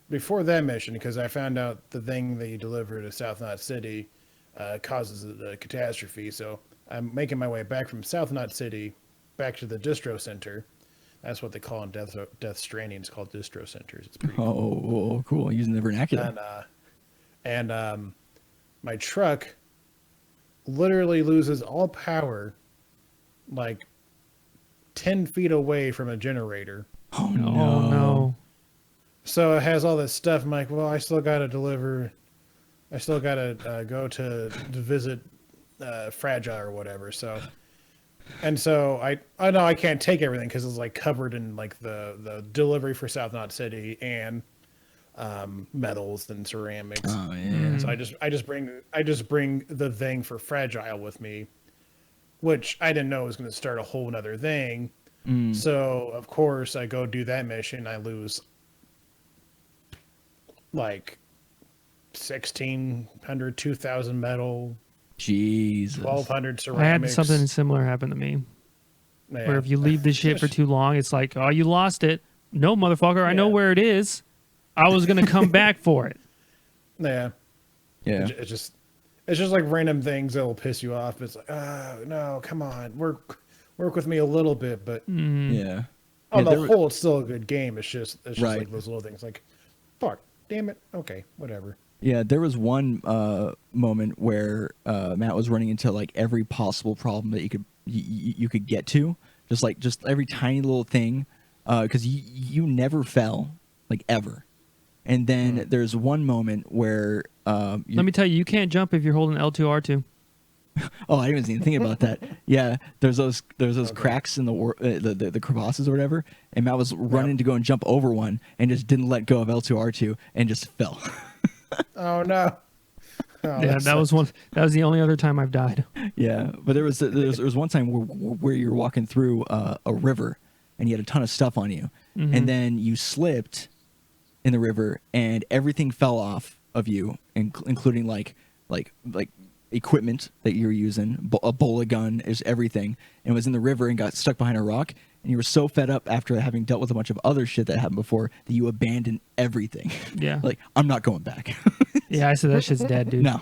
that mission, because I found out the thing that you deliver to South Knot City causes a catastrophe. So I'm making my way back from South Knot City back to the distro center. That's what they call in Death Stranding. It's called distro centers. It's pretty cool. Oh, cool. Using the vernacular. And my truck literally loses all power like 10 feet away from a generator. Oh No. So it has all this stuff. I'm like, well, I still got to deliver. I still got to go to visit Fragile or whatever. So I know I can't take everything because it's like covered in like the delivery for South Knot City and metals and ceramics. Oh yeah. So I just bring the thing for Fragile with me, which I didn't know was going to start a whole nother thing. So of course I go do that mission. I lose like 1,600, 2,000 metal, Jesus. 1,200 I had ceramics. something similar happen to me, Yeah. where if you leave the shit for too long, it's like, oh, you lost it. No, motherfucker, I know Yeah. where it is. I was gonna come back for it. Yeah. Yeah. It's just like random things that will piss you off. It's like, no, come on, work with me a little bit, but Yeah. on Yeah, the there- whole, it's still a good game. It's just Right. like those little things, like, fuck, damn it, okay, whatever. Yeah, there was one moment where Matt was running into like every possible problem that you could get to, just every tiny little thing, because you never fell like ever, and then there's one moment where Let me tell you, you can't jump if you're holding L2 R2. oh, I didn't even think about that. Yeah, there's those cracks in the crevasses or whatever, and Matt was running to go and jump over one and just didn't let go of L2R2 and just fell. Oh no. Oh, Yeah, that was one. That was the only other time I've died. Yeah, but there was one time where you were walking through a river and you had a ton of stuff on you, and then you slipped in the river and everything fell off of you, including like equipment that you were using, a bola gun, is everything, and was in the river and got stuck behind a rock. And you were so fed up after having dealt with a bunch of other shit that happened before that you abandoned everything. Yeah. Like, I'm not going back. Yeah, I said that shit's dead, dude. No,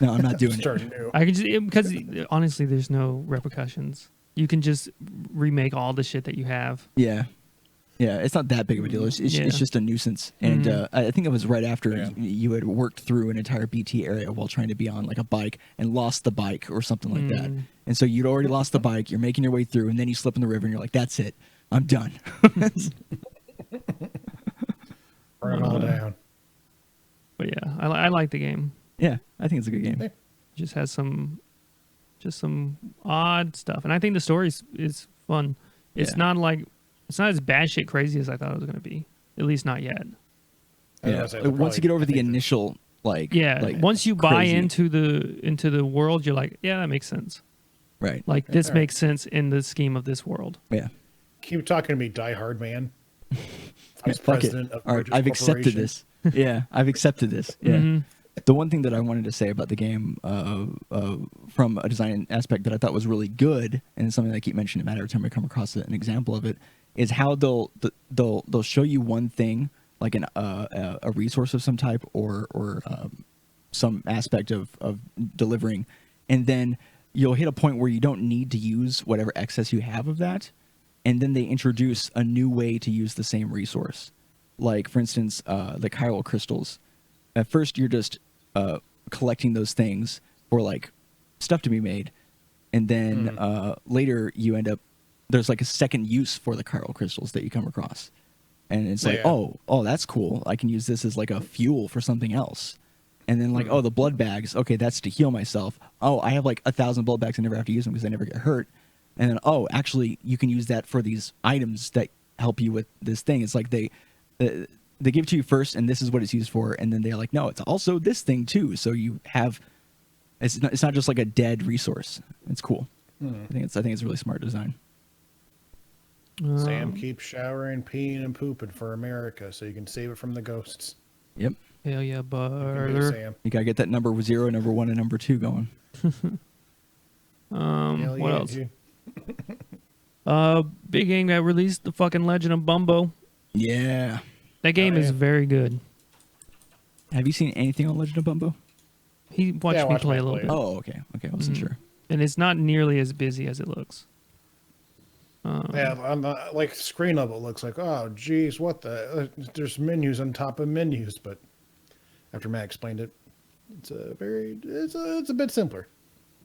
I'm not doing it. starting new. I can just, because honestly, there's no repercussions. You can just remake all the shit that you have. Yeah. Yeah, it's not that big of a deal. It's just a nuisance. And I think it was right after you had worked through an entire BT area while trying to be on like a bike and lost the bike or something like that. And so you'd already lost the bike, you're making your way through, and then you slip in the river and you're like, that's it. I'm done. Burn it all down. But yeah, I like the game. Yeah, I think it's a good game. It just has some odd stuff, and I think the story is fun. It's Yeah. not like, it's not as bad shit crazy as I thought it was gonna be. At least not yet. I was Yeah. gonna say, they'll Once probably- you get over I the think initial like Yeah, once you buy crazy- into the world, you're like, yeah, that makes sense. right. Like this Alright. makes sense in the scheme of this world. Yeah. Keep talking to me, Die Hard man. Yeah, Vice fuck president it. of All right, Bridges I've accepted Corporation. this. Yeah, I've accepted this. Yeah. Mhm. The one thing that I wanted to say about the game, from a design aspect that I thought was really good, and it's something that I keep mentioning every time I come across an example of it, is how they'll show you one thing, like a resource of some type or some aspect of delivering, and then you'll hit a point where you don't need to use whatever excess you have of that, and then they introduce a new way to use the same resource. Like, for instance, the chiral crystals. At first, you're just collecting those things for, like, stuff to be made. And then later, you end up... There's, like, a second use for the chiral crystals that you come across. And it's like, Yeah. oh, that's cool. I can use this as, like, a fuel for something else. And then, like, oh, the blood bags. Okay, that's to heal myself. Oh, I have, like, 1,000 blood bags. I never have to use them because I never get hurt. And then, oh, actually, you can use that for these items that help you with this thing. It's like they give it to you first, and this is what it's used for, and then they're like, no, it's also this thing too. So you have, it's not just like a dead resource. It's cool. I think it's really smart design. Sam keeps showering, peeing, and pooping for America so you can save it from the ghosts. Yep, Hell yeah, You can do it, brother. Sam. you gotta get that number 0, number 1, and number 2 going. Hell What yeah, else? dude. Big game got released, the fucking Legend of Bumbo. Yeah. That game is yeah. very good. Have you seen anything on Legend of Bumbo? He watched Yeah, I me watched play a Matt little play bit. it. Oh, okay, I wasn't sure. And it's not nearly as busy as it looks. Yeah, on the like screen level, it looks like, oh, geez, what the? There's menus on top of menus, but after Matt explained it, it's a bit simpler.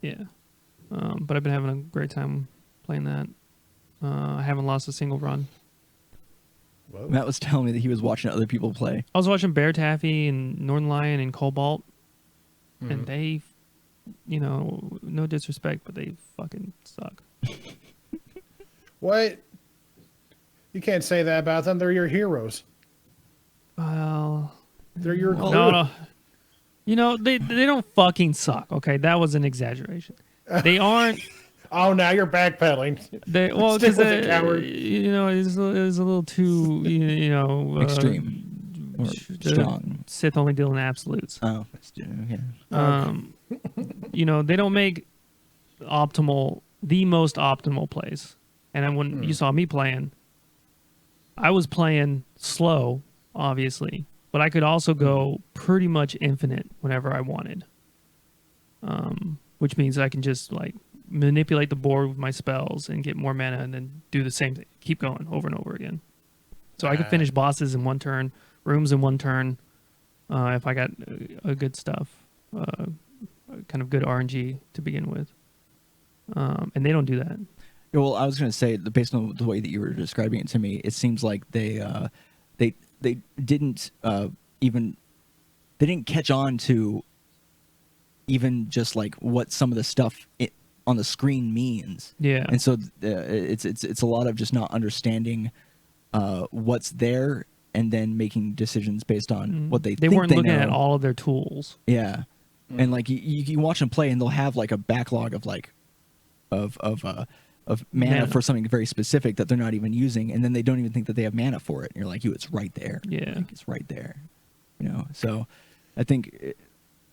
Yeah. But I've been having a great time playing that. I haven't lost a single run. Whoa. Matt was telling me that he was watching other people play. I was watching Bear Taffy and Northern Lion and Cobalt, and they, no disrespect, but they fucking suck. What? You can't say that about them. They're your heroes. Well, They're your crew. no. They don't fucking suck. Okay, that was an exaggeration. They aren't. Oh, now you're backpedaling. Well, Stick because with it, coward. it's a little too Extreme or strong. Sith only deal in absolutes. Oh, okay. They don't make the most optimal plays. And then when you saw me playing, I was playing slow, obviously, but I could also go pretty much infinite whenever I wanted. Which means I can just like manipulate the board with my spells and get more mana and then do the same thing. Keep going over and over again. So I could finish bosses in one turn, rooms in one turn, if I got a good stuff, kind of good RNG to begin with. And they don't do that. Yeah, well, I was going to say, based on the way that you were describing it to me, it seems like they didn't they didn't catch on to even just like what some of the stuff on the screen means. Yeah. And so it's a lot of just not understanding what's there and then making decisions based on what they think weren't looking know. at all of their tools. Yeah. And like you watch them play and they'll have like a backlog of like of mana for something very specific that they're not even using, and then they don't even think that they have mana for it. And you're like, it's right there. Yeah. Like, it's right there. So I think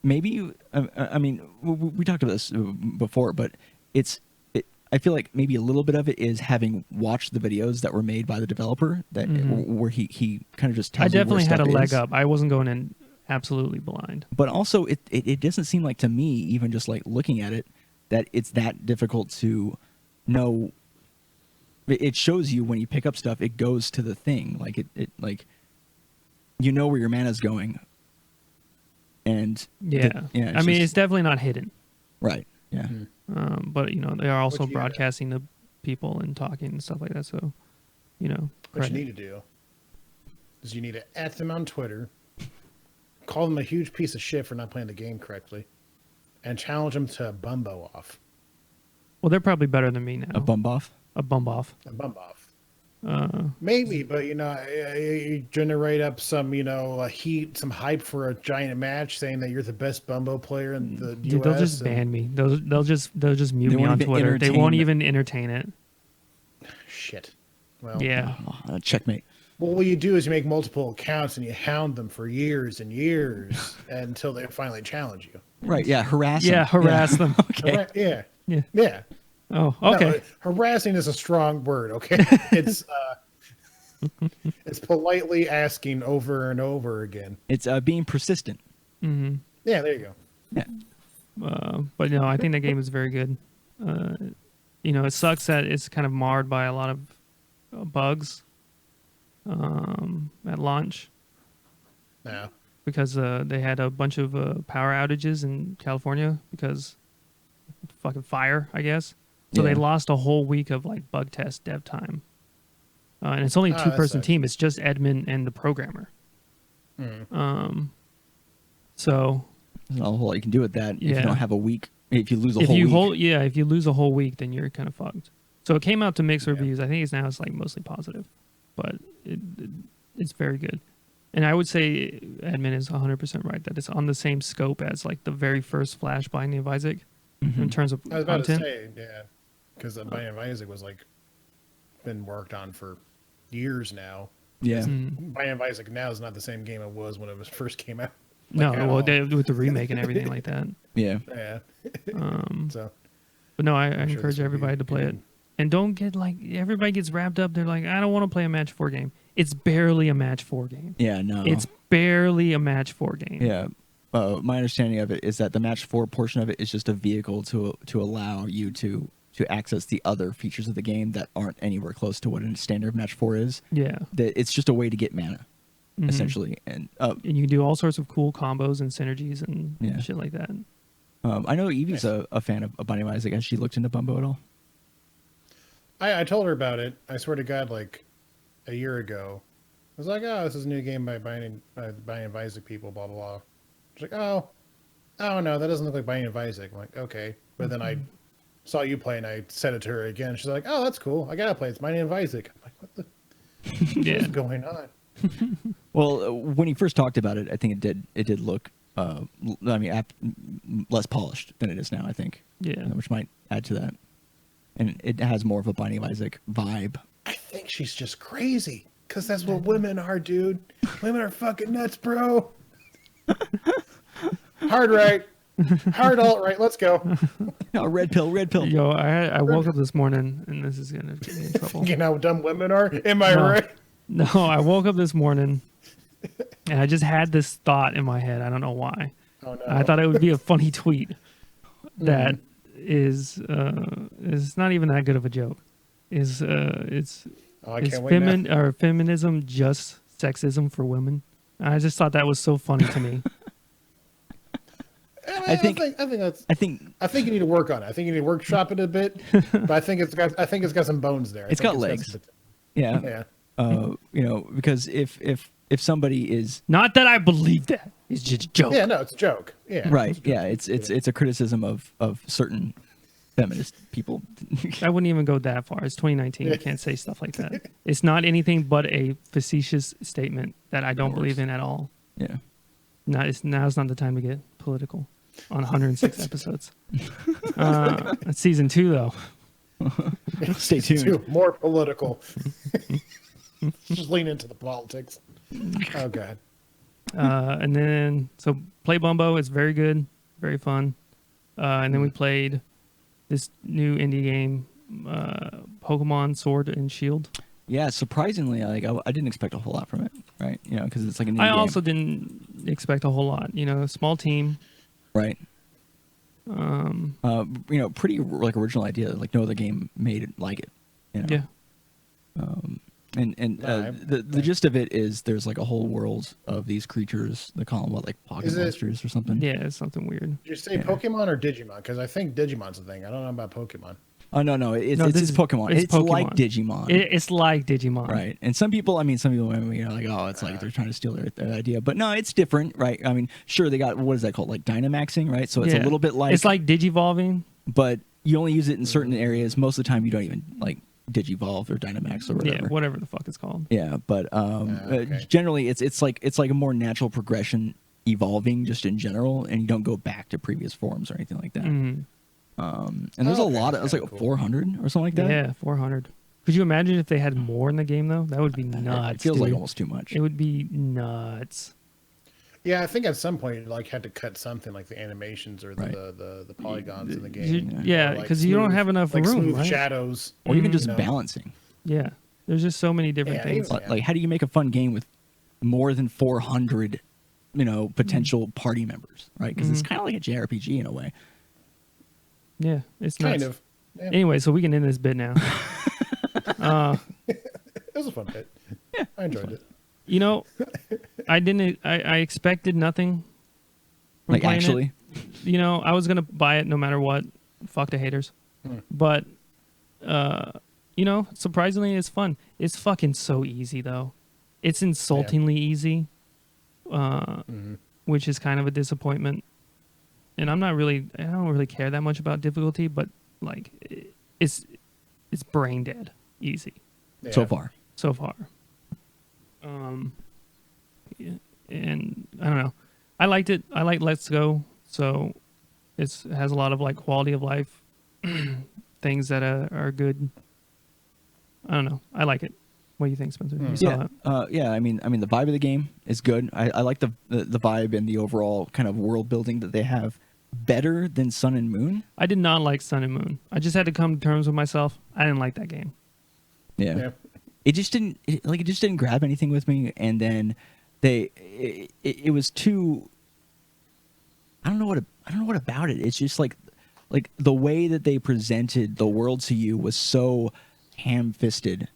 maybe I mean we talked about this before, but I feel like maybe a little bit of it is having watched the videos that were made by the developer that where he kind of just tells I definitely you where had a stuff leg is. up. I wasn't going in absolutely blind. But also it doesn't seem like to me, even just like looking at it, that it's that difficult to know. It shows you when you pick up stuff, it goes to the thing. Like it like you know where your mana's going. And Yeah. it's I mean, just- it's definitely not hidden. right. Yeah. But they are also What you gotta- broadcasting to people and talking and stuff like that. So, What credit. you need to do is you need to at them on Twitter, call them a huge piece of shit for not playing the game correctly, and challenge them to a bumbo off. Well, they're probably better than me now. A bump off. A bump off. A bump off. Maybe, but you generate up some heat, some hype for a giant match, saying that you're the best Bumbo player in the Dude, U.S. they'll just ban me. They'll just mute They me won't on even Twitter. They entertain won't it. even entertain it. Shit. Well, Yeah. Checkmate. Well, what you do is you make multiple accounts and you hound them for years and years until they finally challenge you. Right. Yeah. Harass. Yeah, them. harass them. Okay. Yeah. Yeah. Yeah. Oh, No, okay. harassing is a strong word. Okay. It's politely asking over and over again. It's being persistent. Mm-hmm. Yeah. There you go. Yeah. But no, I think that game is very good. It sucks that it's kind of marred by a lot of bugs at launch No. because they had a bunch of power outages in California because fucking fire, I guess. So they Yeah. lost a whole week of like bug test dev time. And it's only a Oh, that two-person sucks. team. It's just admin and the programmer. So There's not a whole lot you can do with that if Yeah. you don't have a week. If you lose a if whole you week. if you lose a whole week, then you're kind of fucked. So it came out to mixed Yeah. reviews. I think it's like mostly positive, but it's very good. And I would say admin is 100% right that it's on the same scope as like the very first Flash Binding of Isaac in terms of I was about content. to say, yeah, because the Binding of Isaac was like been worked on for years now. Yeah. Binding of Isaac now is not the same game it was when it was first came out. No, Like, at well, all. with the remake and everything like that. Yeah. Yeah. So But no, I sure encourage this will be everybody to play it. good. And don't get like everybody gets wrapped up. They're like, I don't want to play a match 4 game. It's barely a match 4 game. Yeah. No. It's barely a match 4 game. Yeah. My understanding of it is that the match 4 portion of it is just a vehicle to allow you to access the other features of the game that aren't anywhere close to what a standard match 4 is. Yeah. That it's just a way to get mana, Mhm. essentially. And And you can do all sorts of cool combos and synergies and Yeah. shit like that. I know Evie's a fan of Binding of Isaac. Has she looked into Bumbo at all? I told her about it. I swear to God, like a year ago, I was like, "Oh, this is a new game by Binding of Isaac people." Blah blah blah. She's like, "Oh, no, that doesn't look like Binding of Isaac." I'm like, "Okay," but then I saw you play and I said it to her again. She's like, "Oh, that's cool. I gotta play. It's Binding of Isaac." I'm like, "What the? What Yeah. is going on?" Well, when he first talked about it, I think it did look, less polished than it is now. I think, Yeah. which might add to that, and it has more of a Binding of Isaac vibe. I think she's just crazy because that's what women are, dude. Women are fucking nuts, bro. Hard right, hard alt right. Let's go. Oh, red pill, red pill. Yo, I woke up this morning and this is gonna get me in trouble. You know how dumb women are. Am I No. right? No, I woke up this morning and I just had this thought in my head. I don't know why. Oh no. I thought it would be a funny tweet that is not even that good of a joke. It's Oh, I is can't wait now. or feminism just sexism for women? I just thought that was so funny to me. I think that's. I think I think you need to work on it. I think you need to workshop it a bit. But I think it's got some bones there. I It's think got legs. some- yeah. yeah. Because if somebody is Not that I believe that. It's just a joke. Yeah. No, it's a joke. Yeah. right, yeah, it's a criticism of certain feminist people. I wouldn't even go that far. It's 2019. You can't say stuff like that. It's not anything but a facetious statement that I don't believe in at all. Yeah. Now's not the time to get political on 106 episodes. That's season 2, though. Stay tuned. Too more political. Just lean into the politics. Oh god. And then, so play Bumbo. It's very good, very fun. And then we played this new indie game, Pokemon Sword and Shield. Yeah, surprisingly, I didn't expect a whole lot from it, right? Because it's like a new I game, also didn't expect a whole lot. Small team. right? Pretty like original idea. Like no other game made it like it. Yeah. And the gist of it is there's like a whole world of these creatures. They call them like pocket Is it- monsters or something. Yeah, it's something weird. Did you say Pokemon or Digimon? Because I think Digimon's a thing. I don't know about Pokemon. Oh no, it's No, it's this just is- Pokemon. it's It's like Pokemon. Digimon. It's like Digimon. Right, and some people are like, oh, it's like they're trying to steal their idea, but no, it's different, right? I mean, sure, they got what is that called, like Dynamaxing, right? So it's a little bit like it's like Digivolving. but you only use it in certain areas. Most of the time, you don't even like Digivolve or Dynamax or whatever. Yeah, whatever the fuck it's called. Yeah, but okay. generally it's like a more natural progression evolving just in general, and you don't go back to previous forms or anything like that. Mhm. And there's a Okay, lot of that's it's like kinda cool. 400 or something like that. Yeah, 400. Could you imagine if they had more in the game though? That would be nuts. It feels like dude. almost too much. It would be nuts. Yeah, I think at some point you like had to cut something like the animations or Right. the polygons in the You- game. yeah, Or, like, because you don't smooth- have enough like room, smooth right? shadows. Or even just you know. balancing. Yeah, there's just so many different Yeah, things. even- Like, how do you make a fun game with more than 400, potential party members, right? Because it's kind of like a JRPG in a way. Yeah, it's nuts. Kind of. Yeah, Anyway, so we can end this bit now. it was a fun bit. Yeah, I enjoyed it. You know, I didn't. I expected nothing. From Like, playing actually, it. You know, I was gonna buy it no matter what. Fuck the haters. But, surprisingly, it's fun. It's fucking so easy though. It's insultingly easy, which is kind of a disappointment. And I don't really care that much about difficulty, but like, it's brain dead easy Yeah. so far. so far. Yeah, and I don't know. I liked it. I like Let's Go, so it has a lot of like quality of life things that are good. I don't know. I like it. What do you think, Spencer? You saw Yeah, it? yeah. I mean, the vibe of the game is good. I like the vibe and the overall kind of world building that they have better than Sun and Moon. I did not like Sun and Moon. I just had to come to terms with myself. I didn't like that game. Yeah. It just didn't grab anything with me, and then it was too. I don't know what about it. It's just like the way that they presented the world to you was so ham-fisted,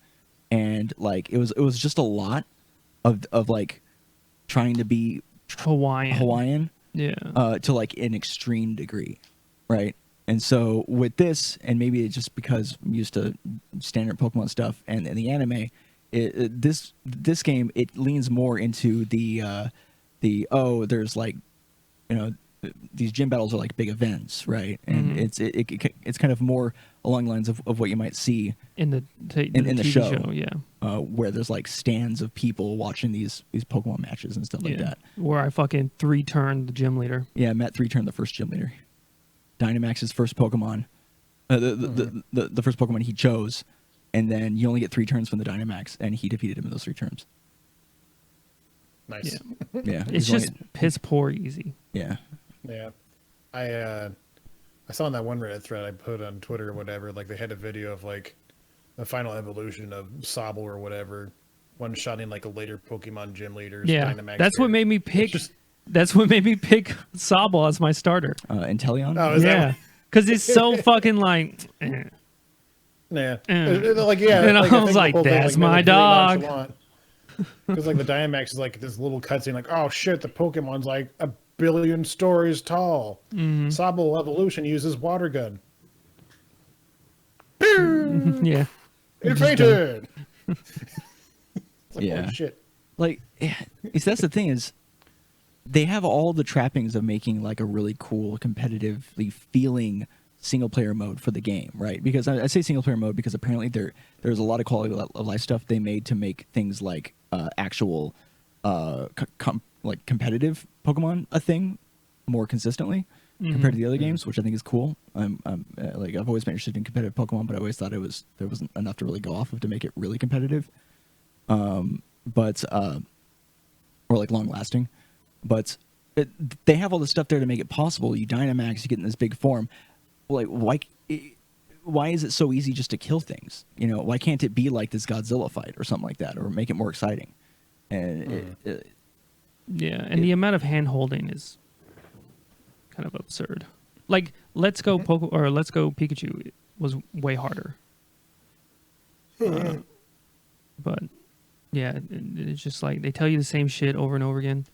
and like it was just a lot of like trying to be Hawaiian Yeah. to like an extreme degree, right? And so with this, and maybe it's just because I'm used to standard Pokemon stuff and the anime, this game, it leans more into the there's like, these gym battles are like big events, right? And it's kind of more along the lines of what you might see In the in the TV show. yeah. Where there's like stands of people watching these Pokemon matches and stuff like Yeah. that. Where I fucking 3-turned the gym leader. Yeah, Matt 3-turned the first gym leader. Dynamax's first Pokemon, the first Pokemon he chose, and then you only get 3 turns from the Dynamax, and he defeated him in those 3 turns. Nice. Yeah. Yeah, It's he's only- just piss poor easy. yeah, Yeah. I saw in that one Reddit thread I put on Twitter or whatever, like they had a video of like the final evolution of Sobble or whatever, one-shotting like a later Pokemon gym leader's Yeah. Dynamax. That's what there. made me pick. just- That's what made me pick Sobble as my starter. Inteleon. Oh, is Yeah. Because it's so fucking like. Yeah. Mm. Like, yeah. And I think was the like, whole thing, "That's made my it very dog." nonchalant. Because like the Dynamax is like this little cutscene, like, oh shit, the Pokemon's like 1 billion stories tall. Sobble evolution uses water gun. Yeah. It fainted. It's like, Yeah. holy shit. Like, that's the thing is, they have all the trappings of making like a really cool, competitively feeling single player mode for the game, right? Because I say single player mode because apparently there's a lot of quality of life stuff they made to make things like actual like competitive Pokemon a thing more consistently compared to the other games, which I think is cool. Like I've always been interested in competitive Pokemon, but I always thought there wasn't enough to really go off of to make it really competitive, or like long lasting. But they have all the stuff there to make it possible. You Dynamax, you get in this big form. Like, why is it so easy just to kill things? Why can't it be like this Godzilla fight or something like that, or make it more exciting? And Yeah. And the amount of hand holding is kind of absurd. Like, Let's Go Let's Go Pikachu was way harder. But yeah, it's just like they tell you the same shit over and over again.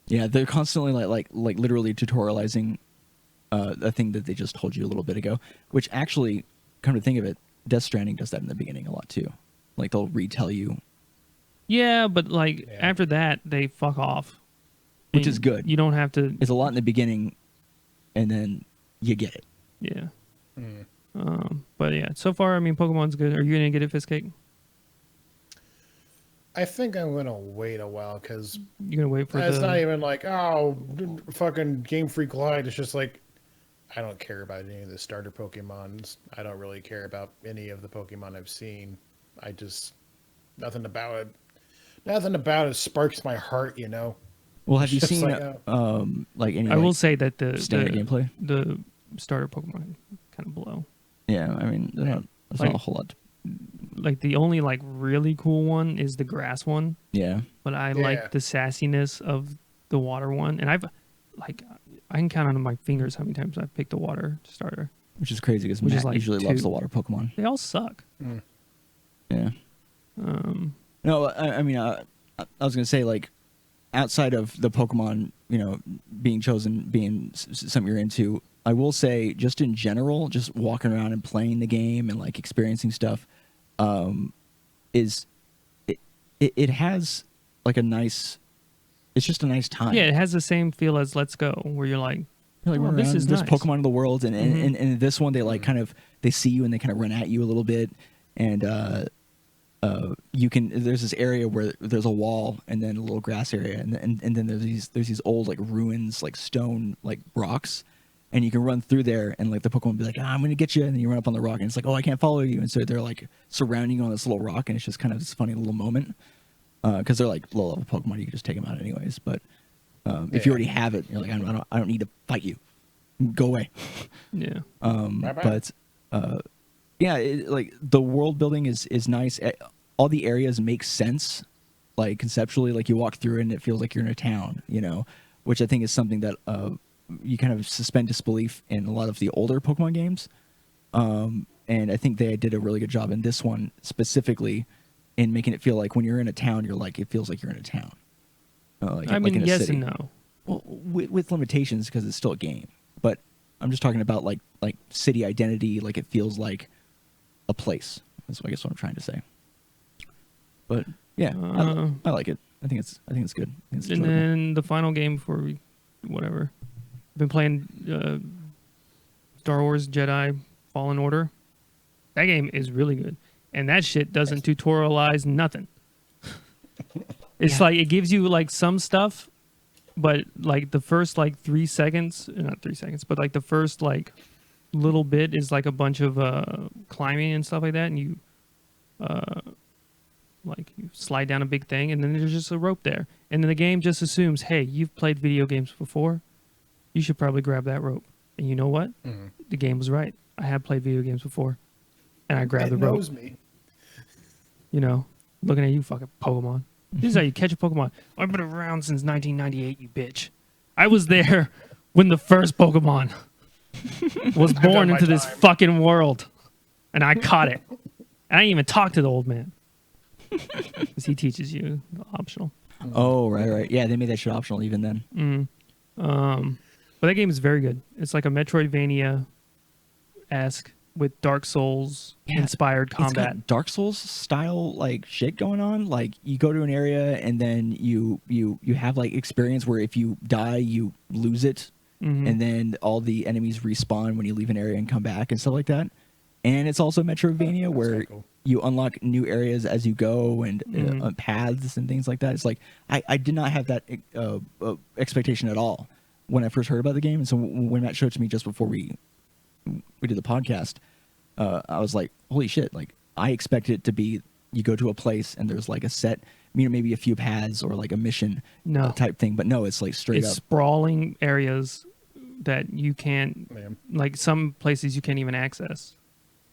yeah, they're constantly like literally tutorializing a thing that they just told you a little bit ago. Which actually, come to think of it, Death Stranding does that in the beginning a lot too. Like they'll retell you, Yeah, but like Yeah. after that, they fuck off. which is good. You don't have to. It's a lot in the beginning, and then you get it. Yeah. Mm. But But yeah, so far, I mean, Pokemon's good. Are you gonna get it, Fistcake? I think I'm gonna wait a while because You gonna wait for it's the? not even like, oh, fucking Game Freak Light. It's just like I don't care about any of the starter Pokemons. I don't really care about any of the Pokemon I've seen. I just nothing about it. Nothing about it sparks my heart. You know. Well, have It's you just seen like, like any I will like, say that the standard gameplay? the starter Pokemon kind of blow. Yeah, I mean, there's Like- not a whole lot. Like the only like really cool one is the grass one, Yeah, but I Yeah. like the sassiness of the water one, and I've like I can count on my fingers how many times I've picked a water starter. which is crazy because Which Matt is like usually loves 2. the water Pokemon. They all suck. Yeah. Um, No, I mean, I was gonna say like, outside of the Pokemon, being chosen, being something you're into, I will say just in general, just walking around and playing the game and like experiencing stuff, is it has like a nice, it's just a nice time. yeah, it has the same feel as Let's Go, where you're like, You're like, oh, run this around, is there's nice. Pokemon in the world, and Mhm. and this one they like kind of they see you and they kind of run at you a little bit, and you can there's this area where there's a wall and then a little grass area, and then there's these old like ruins, like stone like rocks, and you can run through there, and like the Pokemon will be like, I'm gonna get you, and then you run up on the rock and it's like, oh, I can't follow you, and so they're like surrounding you on this little rock, and it's just kind of this funny little moment because they're like low level Pokemon, you can just take them out anyways, but if you Yeah. already have it, you're like, I don't need to fight you, go away. yeah, Bye-bye. But yeah, like the world building is nice. All the areas make sense, like conceptually. Like you walk through it and it feels like you're in a town, which I think is something that you kind of suspend disbelief in a lot of the older Pokemon games. And I think they did a really good job in this one specifically in making it feel like when you're in a town, you're like it feels like you're in a town. Like, I like mean, in a yes city. and no. Well, with limitations because it's still a game. But I'm just talking about like city identity. Like it feels like a place. That's I guess what I'm trying to say. But yeah, I like it. I think it's good. I think it's And enjoyable. then the final game before we, whatever. I've been playing Star Wars Jedi Fallen Order. That game is really good, and that shit doesn't tutorialize nothing. It's Yeah. like it gives you like some stuff, but like the first like 3 seconds, not 3 seconds, but like the first like little bit is like a bunch of climbing and stuff like that, and you like you slide down a big thing, and then there's just a rope there, and then the game just assumes, hey, you've played video games before, you should probably grab that rope. And you know what? The game was right. I have played video games before, and I grabbed It the rope. knows me. Looking at you, fucking Pokemon. This is how you catch a Pokemon. I've been around since 1998, you bitch. I was there when the first Pokemon was born my into this time. fucking world, and I caught it. And I didn't even talk to the old man because he teaches you optional. Oh, right. Yeah, they made that shit optional even then. But that game is very good. It's like a Metroidvania-esque with Dark Souls inspired combat. It's got Dark Souls style like shit going on. Like you go to an area and then you have like experience where if you die you lose it, and then all the enemies respawn when you leave an area and come back and stuff like that. And it's also Metroidvania where cool. you unlock new areas as you go and paths and things like that. It's like I did not have that expectation at all when I first heard about the game. And so when Matt showed it to me just before we did the podcast, I was like, holy shit, like I expected it to be you go to a place and there's like a set, maybe a few paths or like a mission No. type thing, but no, it's like straight It's up. sprawling areas that you can't, Man. like some places you can't even access.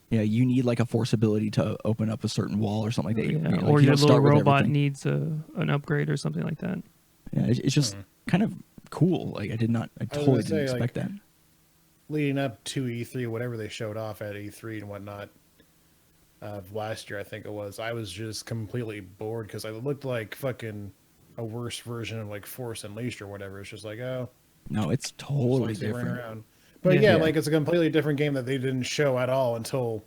Yeah, you need like a force ability to open up a certain wall or something like that. Yeah, Like, or you your don't little start with robot everything. needs an upgrade or something like that. Yeah, it's just kind of cool. Like I gonna totally say, didn't like, expect that. Leading up to E3, whatever they showed off at E3 and whatnot of last year, I think it was, I was just completely bored because I looked like fucking a worse version of like Force Unleashed or whatever. It's just like, oh, No, it's just totally like they ran different. around. But Yeah. yeah, like it's a completely different game that they didn't show at all until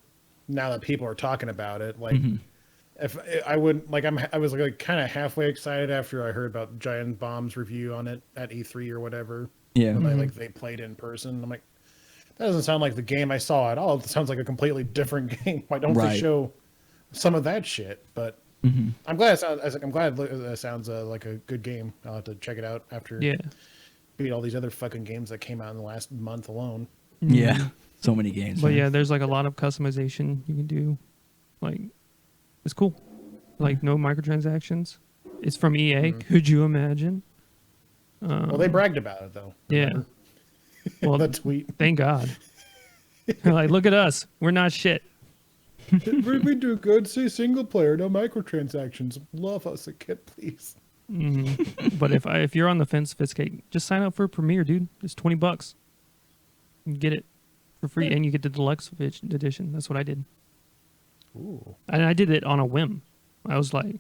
now that people are talking about it. Like, if I would like, I was like kind of halfway excited after I heard about Giant Bomb's review on it at E3 or whatever. Yeah. When they played in person. I'm like, that doesn't sound like the game I saw at all. It sounds like a completely different game. Why don't Right. they show some of that shit? But Mhm. I'm glad it sounds like a good game. I'll have to check it out after Yeah. beat all these other fucking games that came out in the last month alone. Yeah. So many games. But man. yeah, there's like a lot of customization you can do. Like, it's cool. Like, no microtransactions. It's from EA. Could you imagine? Well, they bragged about it though. Yeah. Remember? Well, The tweet. thank God. They're like, look at us. We're not shit. We do good. See, single player, no microtransactions. Love us a kid, please. But if you're on the fence, Fitzcake, just sign up for Premiere, dude. It's $20. You get it for free, and you get the deluxe edition. That's what I did. Ooh. And I did it on a whim. I was like,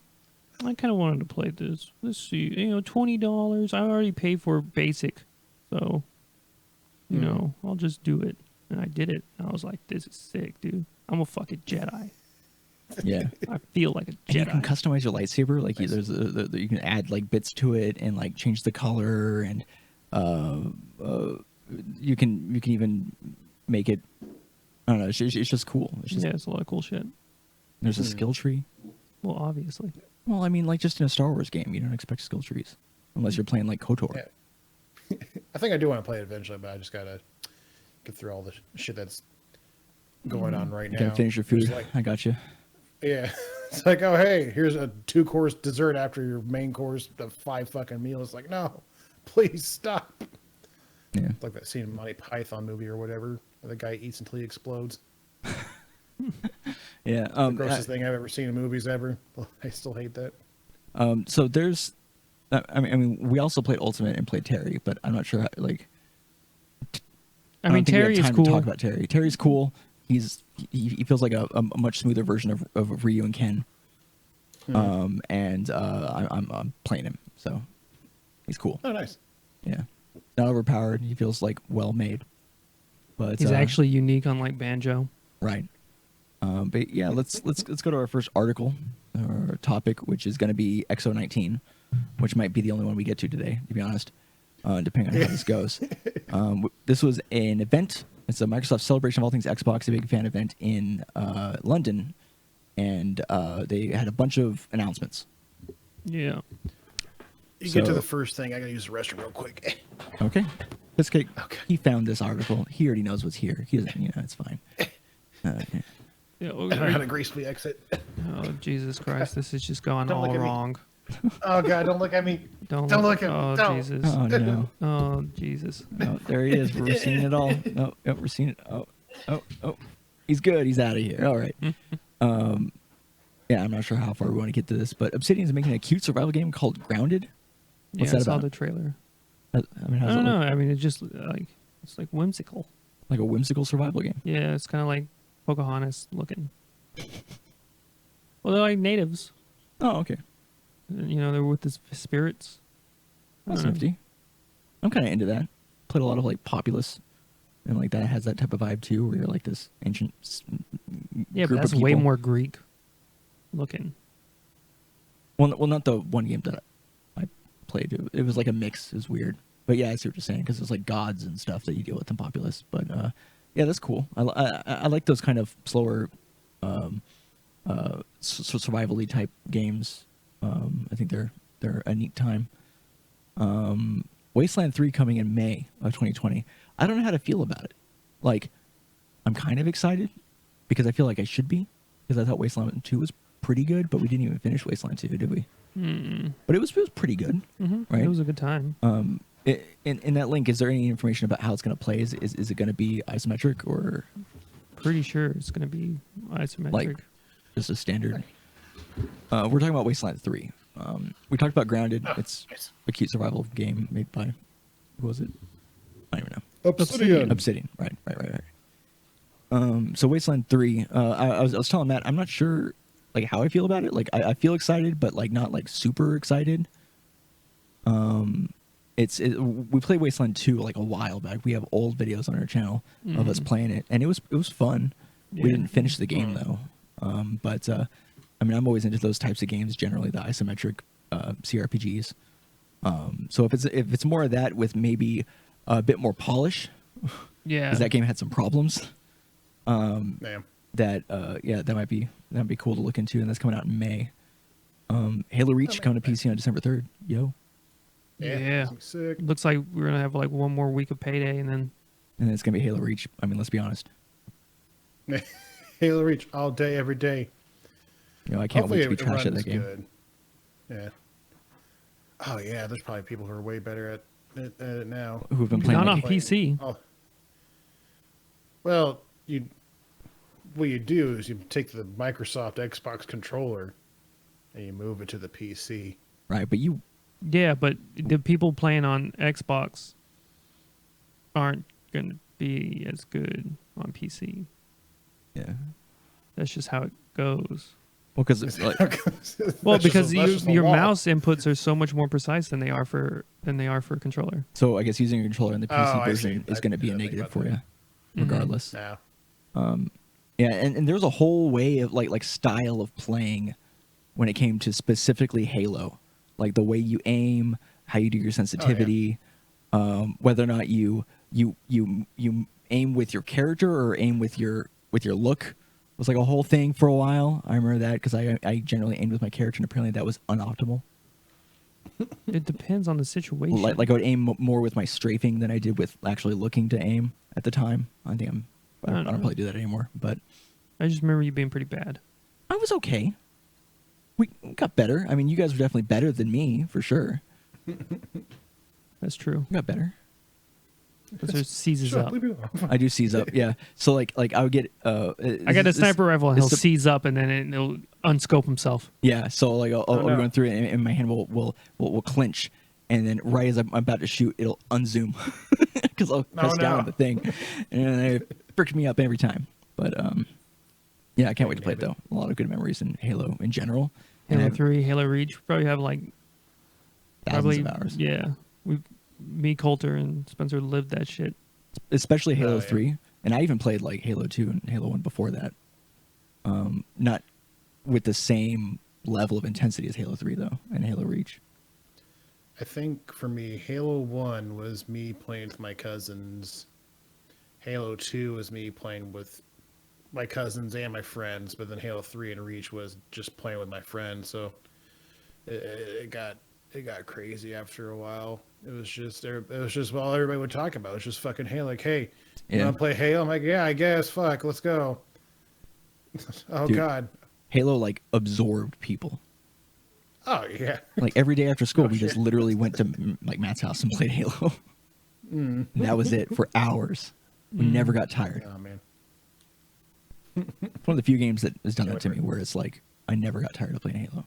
I kind of wanted to play this. Let's see, $20. I already paid for basic, so I'll just do it. And I did it. I was like, this is sick, dude. I'm a fucking Jedi. Yeah. I feel like a And you can Jedi. customize your lightsaber. Like Nice. you can add like bits to it and like change the color, and you can even make it. I don't know. It's just cool. It's just, Yeah, it's a lot of cool shit. There's a skill tree. Well, obviously. Well, I mean, like just in a Star Wars game, you don't expect skill trees unless you're playing like KOTOR. Yeah. I think I do want to play it eventually, but I just gotta get through all the shit that's going on right You now. gotta finish your food. It's like, I got you. yeah, it's like, oh hey, here's a 2-course dessert after your main course of 5 fucking meals. It's like, no, please stop. Yeah. It's like that scene in Monty Python movie or whatever, where the guy eats until he explodes. Yeah. The grossest thing I've ever seen in movies ever. I still hate that. So there's. I mean, we also played Ultimate and played Terry, but I'm not sure how, like. I mean, don't think we have Terry is time cool. to talk about Terry. Terry's cool. He feels like a much smoother version of Ryu and Ken. And I'm playing him, so he's cool. Oh, nice. Yeah, not overpowered. He feels like well made. But He's actually unique, unlike Banjo. right. But yeah, let's go to our first article or topic, which is going to be XO19, which might be the only one we get to today, to be honest, depending on how this goes. This was an event. It's a Microsoft Celebration of All Things Xbox, a big fan event in London, and they had a bunch of announcements. Yeah. You get to So- the first thing. I gotta use the restroom real quick. Okay. This guy, Okay. he found this article. He already knows what's here. He doesn't, it's fine. Yeah. I don't know how to gracefully exit. Oh, Jesus Christ. This has just gone Don't look all at me. wrong. Oh god, don't look at me. Don't look at me. Oh, Don't. Jesus. Oh, no. Oh, Jesus. No, there he is. We're seeing it all. No, we're seeing it. Oh. He's good. He's out of here. All right. Yeah, I'm not sure how far we want to get to this, but Obsidian's making a cute survival game called Grounded. What's Yeah, I that saw about? the trailer. I mean, I how's it don't know. look? I mean, it's like whimsical. Like a whimsical survival game. Yeah, it's kind of like Pocahontas looking. Well, they're like natives. Oh, okay. They're with the spirits. I That's don't know. nifty. I'm kind of into that. Played a lot of like Populous, and like that has that type of vibe too, where you're like this ancient Yeah, group but that's of way people. more Greek looking. Well, not the one game that I played. It was like a mix. It was weird. But yeah, I see what you're saying, because it's like gods and stuff that you deal with in Populous. But yeah, that's cool. I like those kind of slower, survival-y type games. I think they're a neat time. Wasteland 3 coming in May of 2020. I don't know how to feel about it. Like, I'm kind of excited because I feel like I should be, because I thought Wasteland 2 was pretty good, but we didn't even finish Wasteland 2, did we? But it was pretty good, right? It was a good time. In that link, is there any information about how it's going to play? Is it going to be isometric or Pretty sure it's going to be isometric. like just a standard? We're talking about Wasteland 3. We talked about Grounded. It's nice. a cute survival game made by, who was it? I don't even know. Obsidian. Obsidian. Right. So Wasteland 3. I was telling Matt, I'm not sure like how I feel about it. Like I feel excited, but like not like super excited. We played Wasteland 2 like a while back. We have old videos on our channel of us playing it, and it was fun. Yeah. We didn't finish the game though. But I mean, I'm always into those types of games. Generally, the isometric CRPGs. So if it's more of that with maybe a bit more polish, Yeah. because that game had some problems. Damn. That that might be cool to look into, and that's coming out in May. Halo Reach coming to PC on December 3rd. Yo, Yeah. that's gonna be sick. Looks like we're gonna have like one more week of payday, and then and it's gonna be Halo Reach. I mean, let's be honest. Halo Reach all day, every day. You know, I can't wait to be Hopefully it trash at that runs game. good. Yeah. Oh yeah, there's probably people who are way better at it now. Who've been playing? not on Like, PC. Oh. Well, what you do is you take the Microsoft Xbox controller and you move it to the PC. right, but you Yeah, but the people playing on Xbox aren't gonna be as good on PC. yeah. That's just how it goes. Well, because like, Well, That's because that's just the your law. mouse inputs are so much more precise than they are for controller. so I guess using your controller in the PC Oh, I version see. is going to I be a didn't think negative about for that. you, regardless. No. Yeah, and there's a whole way of like style of playing when it came to specifically Halo, like the way you aim, how you do your sensitivity, whether or not you aim with your character or aim with your look. It was like a whole thing for a while. I remember that because I generally aimed with my character, and apparently that was unoptimal. It depends on the situation. Like I would aim more with my strafing than I did with actually looking to aim at the time. I think I don't know. probably do that anymore, but I just remember you being pretty bad. I was okay. We got better. I mean, you guys were definitely better than me for sure. That's true. We got better. Because it seizes Sure, up. leave me alone. I do seize up, yeah. So like I would get I got a sniper rifle, and he'll it's a- seize up, and then it'll unscope himself. Yeah, so like I'll no. be going through it, and my hand will clinch, and then right as I'm about to shoot, it'll unzoom because I'll press down no. on the thing, and it fricks me up every time. But yeah, I can't wait to play it though. A lot of good memories in Halo in general. And I Halo have 3, Halo Reach, probably have like thousands of hours. Yeah, me, Coulter, and Spencer lived that shit. Especially Halo yeah. 3, and I even played like Halo 2 and Halo 1 before that. Not with the same level of intensity as Halo 3 though, and Halo Reach. I think for me, Halo 1 was me playing with my cousins. Halo 2 was me playing with my cousins and my friends, but then Halo 3 and Reach was just playing with my friends. So it got crazy after a while. It was just all everybody would talk about. It was just fucking Halo. Like, hey, you Yeah. want to play Halo? I'm like, yeah, I guess. Fuck, let's go. Oh Dude. God. Halo like absorbed people. Oh yeah. Like every day after school, Oh, we just shit. literally went to like Matt's house and played Halo. And that was it for hours. We never got tired. Oh man. It's one of the few games that has done Can't that to wait me, for it. where it's like I never got tired of playing Halo.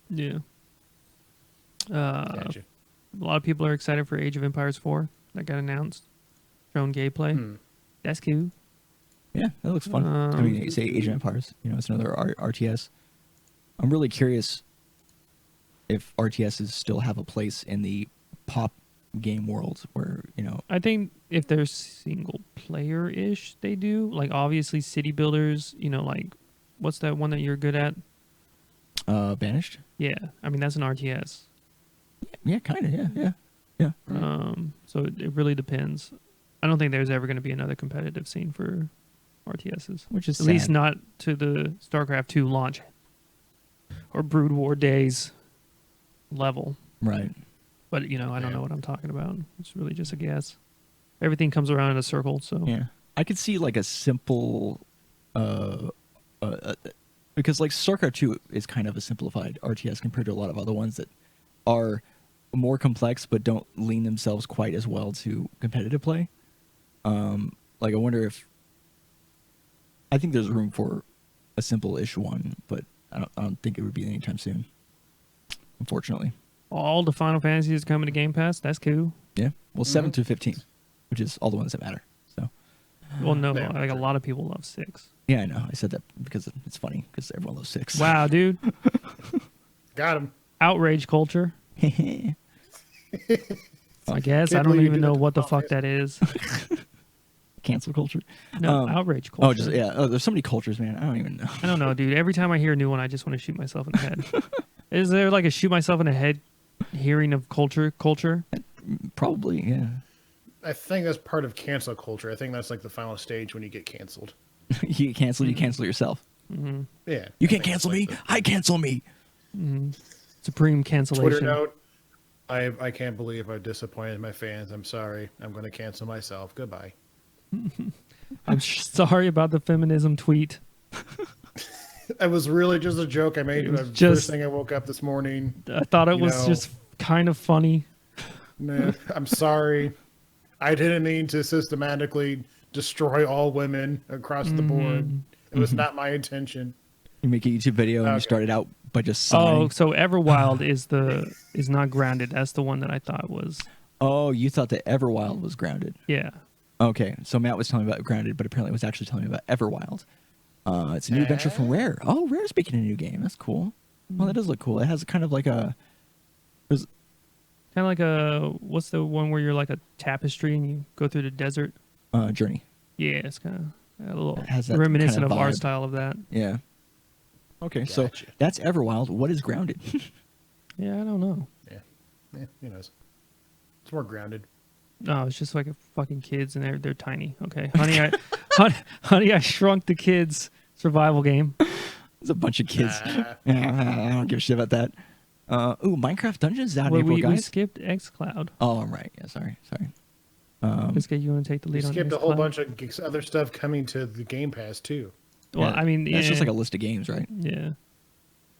Yeah. Gotcha. A lot of people are excited for Age of Empires 4 that got announced. Shown gameplay. That's cool. Yeah, that looks fun. I mean, you say Age of Empires, it's another RTS. I'm really curious if RTSs still have a place in the pop game world where, I think if they're single player ish, they do. Like, obviously, City Builders, like, what's that one that you're good at? Banished? Yeah. I mean, that's an RTS. Yeah, kind of, yeah. So it really depends. I don't think there's ever going to be another competitive scene for RTSs. Which is At least sad. not to the StarCraft 2 launch or Brood War Days level. Right. But, I don't know what I'm talking about. It's really just a guess. Everything comes around in a circle, so. Yeah. I could see like a simple because like StarCraft 2 is kind of a simplified RTS compared to a lot of other ones that are more complex but don't lean themselves quite as well to competitive play. Like I wonder if I think there's room for a simple-ish one, but I don't think it would be anytime soon. Unfortunately. All the Final Fantasies coming to Game Pass. That's cool. Yeah. Well, 7 to 15, which is all the ones that matter. So. Well, no, Yeah. like a lot of people love 6. Yeah, I know. I said that because it's funny because everyone loves 6. Wow, dude. Got him. Outrage culture. I guess. Can't I don't believe you even did know that to what the Final fuck that is. Cancel culture. No, outrage culture. Oh, just yeah. Oh, there's so many cultures, man. I don't even know. I don't know, dude. Every time I hear a new one, I just want to shoot myself in the head. Is there like a shoot myself in the head hearing of culture? Probably, yeah. I think that's part of cancel culture. I think that's like the final stage when you get canceled. You get canceled, you cancel yourself. Yeah. You I can't think cancel it's me. like I cancel me. Supreme the cancellation. Twitter note. I can't believe I disappointed my fans. I'm sorry. I'm going to cancel myself. Goodbye. I'm sorry about the feminism tweet. It was really just a joke I made It was the just- first thing I woke up this morning. I thought it You was know. just kind of funny. Nah, I'm sorry. I didn't mean to systematically destroy all women across the board. It was not my intention. You make a YouTube video and you Okay. started out by just Oh, sighing. so Everwild is not grounded. That's the one that I thought was. Oh, you thought that Everwild was grounded. Yeah. Okay, so Matt was telling me about grounded, but apparently was actually telling me about Everwild. It's a new adventure from Rare. Oh, Rare's making a new game. That's cool. Well, that does look cool. It has kind of like a. There's, Kind of like what's the one where you're like a tapestry and you go through the desert? Journey. Yeah, it's kind of a little It has that reminiscent kind of of our vibe. style of that. Yeah. Okay, so Gotcha. that's Everwild. What is grounded? Yeah, I don't know. Yeah, who knows? It's more grounded. No, it's just like a fucking kids and they're tiny. Okay, honey, I Shrunk the Kids survival game. There's a bunch of kids. Nah. I don't give a shit about that. Ooh, Minecraft Dungeons is out in Well, April, we guys. skipped XCloud. Oh, I'm right. Yeah, sorry. Biscuit, you want to take the We lead on skipped a XCloud? whole bunch of other stuff coming to the Game Pass too. Well, Yeah, I mean, it's just yeah, like a list of games, right? yeah.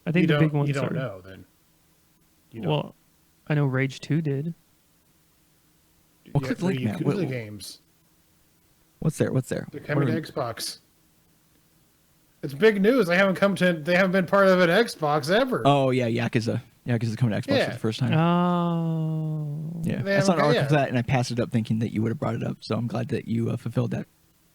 I think the big ones You don't are. know then. You don't. Well, I know Rage 2 did. Well, click the link, Matt. Yakuza games. What's there? They're coming to Xbox. It's big news. They haven't been part of an Xbox ever. Oh yeah, Yakuza. Yakuza's coming to Xbox for Yeah. the first time. Oh. Yeah, They I saw an haven't- article yeah. for that, and I passed it up thinking that you would have brought it up. So I'm glad that you fulfilled that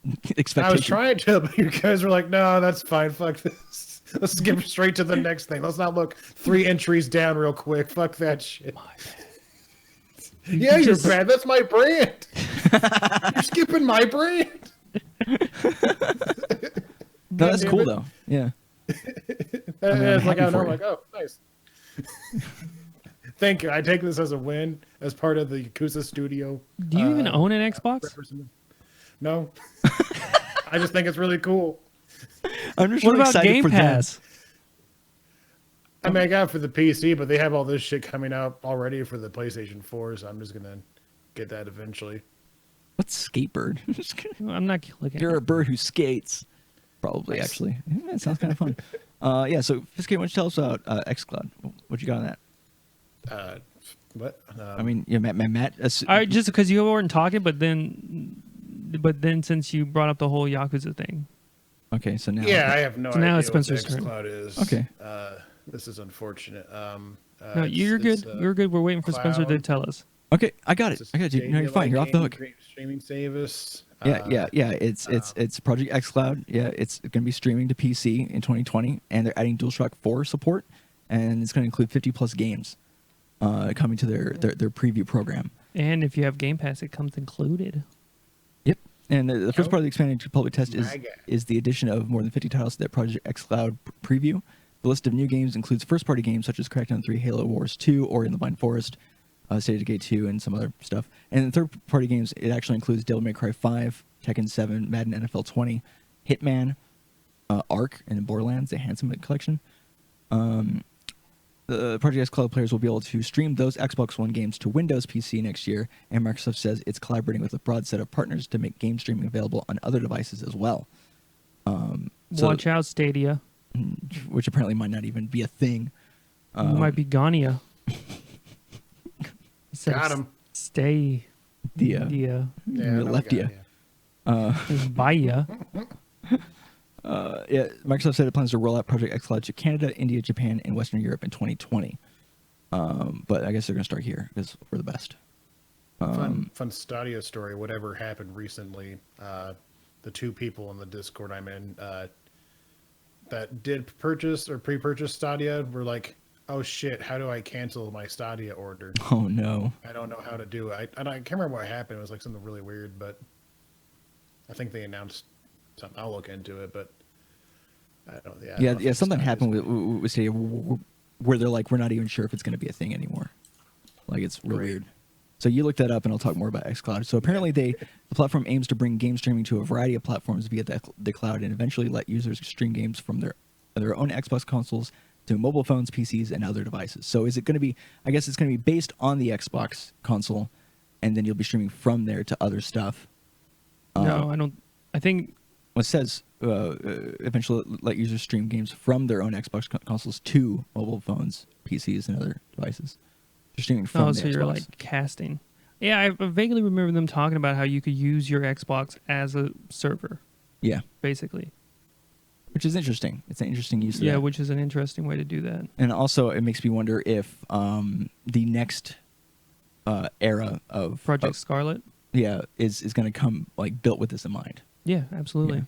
I expectation. was trying to, but you guys were like, "No, that's fine. Fuck this. Let's skip straight to the next thing. Let's not look 3 entries down real quick. Fuck that shit." Yeah, you're just- bad. That's my brand. You're skipping my brand. No, that's damn cool it. though. Yeah. And I'm it's like, happy I'm for you. like, oh, nice. Thank you. I take this as a win as part of the Yakuza studio. Do you even own an Xbox? representative. No. I just think it's really cool. I'm just What really about excited Game for them. Pass? I mean, I got it for the PC, but they have all this shit coming out already for the PlayStation 4, so I'm just gonna get that eventually. What's skatebird? I'm not clicking. You're a bird who skates. Probably, Nice. actually. Yeah, it sounds kind of fun. Yeah, so Fiskate, why don't you tell us about xCloud? What you got on that? What? I mean, yeah, Matt. All right, just because you weren't talking, but then since you brought up the whole Yakuza thing, okay, so now. Yeah, I have no So idea now it's what Spencer's turn. xCloud is. Okay. This is unfortunate. no, you're good. You're good. We're waiting for Spencer to cloud. tell us. Okay, I got it. It's I got you. No, you're fine. You're off the hook. Streaming service. Yeah. It's Project xCloud. Yeah, it's going to be streaming to PC in 2020, and they're adding DualShock 4 support, and it's going to include 50 plus games coming to their preview program. And if you have Game Pass, it comes included. Yep. And the first part of the expanded public test My guy. is the addition of more than 50 titles to that Project xCloud preview. The list of new games includes first-party games such as Crackdown 3, Halo Wars 2, Ori and the Blind Forest, State of Decay 2, and some other stuff. And in third-party games, it actually includes Devil May Cry 5, Tekken 7, Madden NFL 20, Hitman, Ark, and Borderlands, the Handsome collection. The Project xCloud players will be able to stream those Xbox One games to Windows PC next year, and Microsoft says it's collaborating with a broad set of partners to make game streaming available on other devices as well. So- Watch out, Stadia. which apparently might not even be a thing. You might be Gania. Got him. Stay. The Yeah, we no, we left got you. it, yeah. Baya. Yeah, Microsoft said it plans to roll out Project xCloud to Canada, India, Japan, and Western Europe in 2020. But I guess they're going to start here because we're the best. Fun Stadia story. Whatever happened recently, the 2 people in the Discord I'm in that did purchase or pre-purchase Stadia were like, "Oh shit, how do I cancel my Stadia order? Oh no! I don't know how to do it." I can't remember what happened. It was like something really weird, but I think they announced something. I'll look into it, but I don't. Yeah, I don't know Yeah. if Something Stadia's happened gonna- with Stadia where they're like, we're not even sure if it's going to be a thing anymore. Like it's real Great. weird. So you look that up, and I'll talk more about xCloud. So apparently, the platform aims to bring game streaming to a variety of platforms via the cloud, and eventually let users stream games from their own Xbox consoles to mobile phones, PCs, and other devices. So is it going to be? I guess it's going to be based on the Xbox console, and then you'll be streaming from there to other stuff. No, I don't. I think Well, it says eventually let users stream games from their own Xbox consoles to mobile phones, PCs, and other devices. You're streaming from the so Xbox. you're like casting. Yeah, I vaguely remember them talking about how you could use your Xbox as a server, Yeah, basically. which is interesting. It's an interesting use of Yeah, that. which is an interesting way to do that. And also, it makes me wonder if the next era of Project Scarlet. is going to come like built with this in mind. Yeah, absolutely.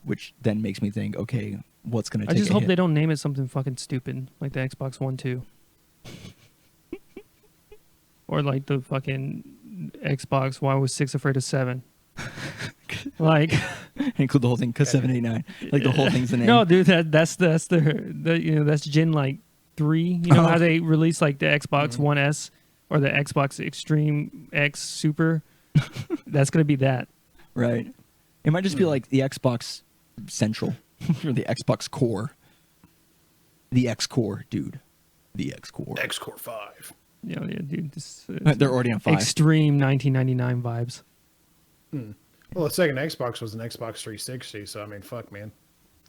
Which then makes me think, okay, what's going to I take just a hope hit? they don't name it something fucking stupid like the Xbox One 2. Or like the fucking Xbox Why Was 6 Afraid of 7. Like include the whole thing because 789, like the whole thing's the name. no, dude, that's the you know, that's Gen like 3. You know how they release like the Xbox One S or the Xbox Extreme X Super? That's gonna be that. Right. It might just be like the Xbox Central or the Xbox Core. The X Core, dude. The X Core. X-Core 5. You know, yeah, dude. This, They're already on 5. extreme 1999 vibes. Well, the second Xbox was an Xbox 360, so I mean, fuck, man.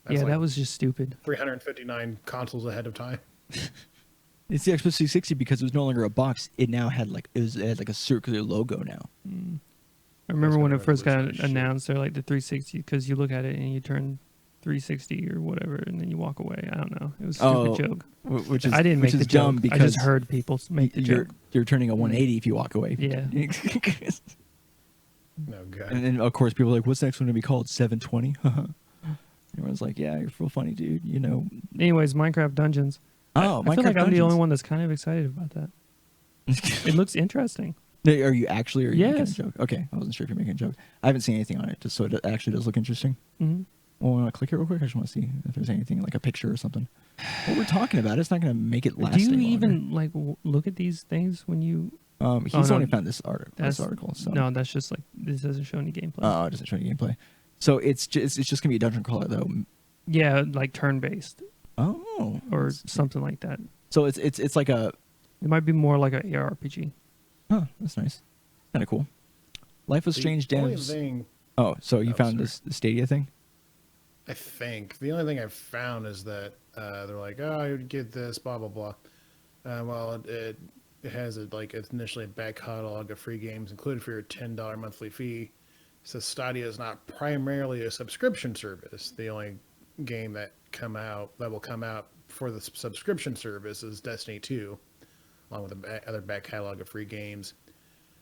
That's Yeah, like that was just stupid. 359 consoles ahead of time. It's the Xbox 360 because it was no longer a box. It now had like it had like a circular logo now. I remember when it gonna first got revolutionize shit. announced, they're like the 360 because you look at it and you turn 360 or whatever, and then you walk away. I don't know. It was a stupid joke. Which is I didn't which make is the dumb joke. because I just heard people make the you're joke. you're turning a 180 if you walk away. Yeah. No, God. And then of course people are like, what's the next one gonna be called? 720. Everyone's like, yeah, you're real funny, dude. You know. Anyways, Minecraft Dungeons. Oh, I feel like I'm the Dungeons. only one that's kind of excited about that. It looks interesting. Are you actually? Or are you making a Yes. joke? Okay, I wasn't sure if you're making a joke. I haven't seen anything on it, just so it actually does look interesting. Hmm. Well, want to click it real quick? I just want to see if there's anything like a picture or something. What we're talking about, it's not going to make it last. Do you any longer. even like look at these things when you? He's no, only found this article. So. No, that's just like this doesn't show any gameplay. Oh, it doesn't show any gameplay. So it's just gonna be a dungeon crawler though. Yeah, like turn based Oh. or something like that. So it's like a. It might be more like a ARPG. Huh, that's nice. Kind of cool. Life of The Strange only devs. thing, Oh, so you Oh, found sorry. the Stadia thing? I think, the only thing I've found is that they're like, oh, you would get this, blah, blah, blah. Well, it has it's initially a back catalog of free games included for your $10 monthly fee. So Stadia is not primarily a subscription service. The only game that will come out for the subscription service is Destiny 2, along with the other back catalog of free games.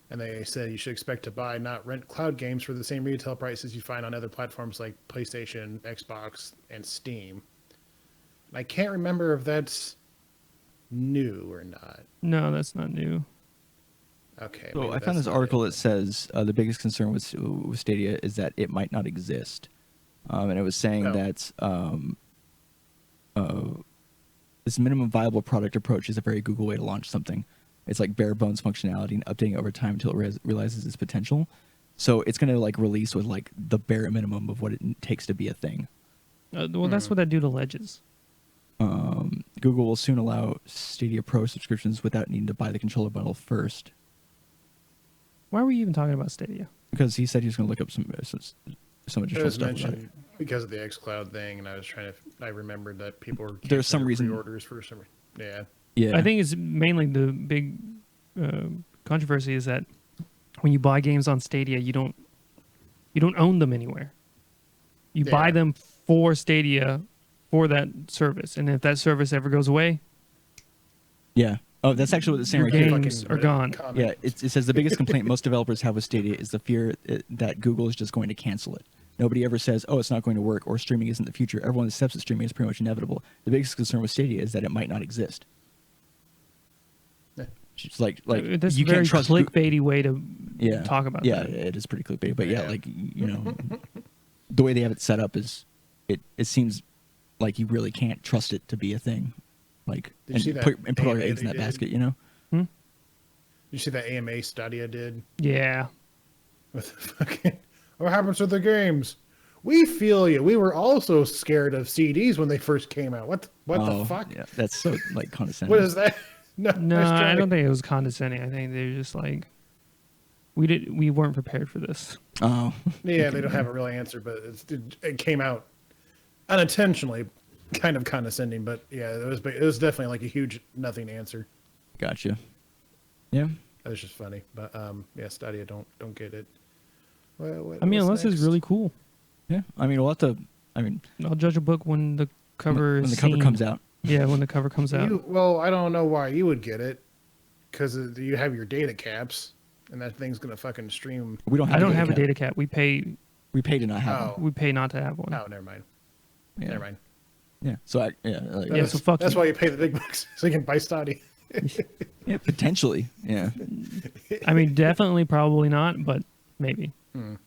And they said you should expect to buy, not rent, cloud games for the same retail prices you find on other platforms like PlayStation, Xbox, and Steam. And I can't remember if that's new or not. No, that's not new. Okay. So maybe I found that's this not article it. that says the biggest concern with Stadia is that it might not exist, and it was saying Oh. that this minimum viable product approach is a very Google way to launch something. It's like bare bones functionality and updating over time until it realizes its potential. So it's going to like release with like the bare minimum of what it takes to be a thing. Well, that's what I do to Ledges. Google will soon allow Stadia Pro subscriptions without needing to buy the controller bundle first, Why were you even talking about Stadia? because he said he was going to look up some It additional was stuff about it. mentioned because of the xCloud thing, and I remembered that people were There's some canceling reason- pre-orders for some. Yeah. Yeah, I think it's mainly the big controversy is that when you buy games on Stadia, you don't own them anywhere. You buy Yeah. them for Stadia for that service, and if that service ever goes away, Yeah. Oh, that's actually what it's saying Your right here. games Fucking are gone. comment. Yeah, it says the biggest complaint most developers have with Stadia is the fear that Google is just going to cancel it. Nobody ever says, oh, it's not going to work, or streaming isn't the future. Everyone accepts that streaming is pretty much inevitable. The biggest concern with Stadia is that it might not exist. Yeah. It's like that's you a very can't trust clickbaity way to yeah. talk about yeah, that. it is pretty clickbait. But yeah, Yeah. like, you know, the way they have it set up is, it seems like you really can't trust it to be a thing. Like, Did you see and that put all your AMA eggs in they that did? basket, you know? You see that AMA Stadia did Yeah. with the fucking what happens with the games? We feel you. We were also scared of CDs when they first came out. What the fuck? Yeah, that's so like condescending. What is that? No, No, nice I try. don't think it was condescending. I think they were just like, we weren't prepared for this. Oh, Yeah, they don't have a real answer, but it came out unintentionally, kind of condescending. But yeah, it was definitely like a huge nothing answer. gotcha. Yeah. That was just funny. But yeah, Stadia don't get it. I mean, unless it's really cool. Yeah. I mean, we'll have to. I mean, I'll judge a book when the cover when is the cover seen. comes out. Yeah, when the cover comes out. Well, I don't know why you would get it, because you have your data caps, and that thing's gonna fucking stream. We don't have. I don't a have a cap. data cap. We pay to not have Oh. one. we pay not to have one. Oh, never mind. Yeah. Never mind. Yeah. So like, Yeah, so fuck That's you. why you pay the big bucks, so you can buy Stadia. yeah, potentially. Yeah. I mean, definitely, probably not, but maybe.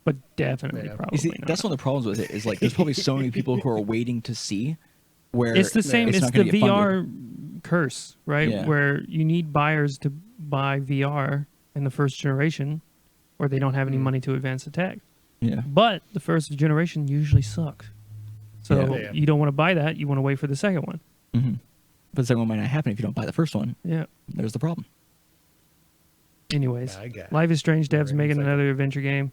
But definitely, Yeah. probably You see, not. that's one of the problems with it is like there's probably so many people who are waiting to see where It's the same. It's It's not the gonna get funded. VR curse, right? Yeah. Where you need buyers to buy VR in the first generation, or they don't have any money to advance the tech. Yeah. But the first generation usually sucks. So Yeah. you don't want to buy that. You want to wait for the second one. Mm-hmm. But the second one might not happen if you don't buy the first one. Yeah. There's the problem. Anyways, Yeah, I get it. Life is Strange devs Right, making it's like- another adventure game.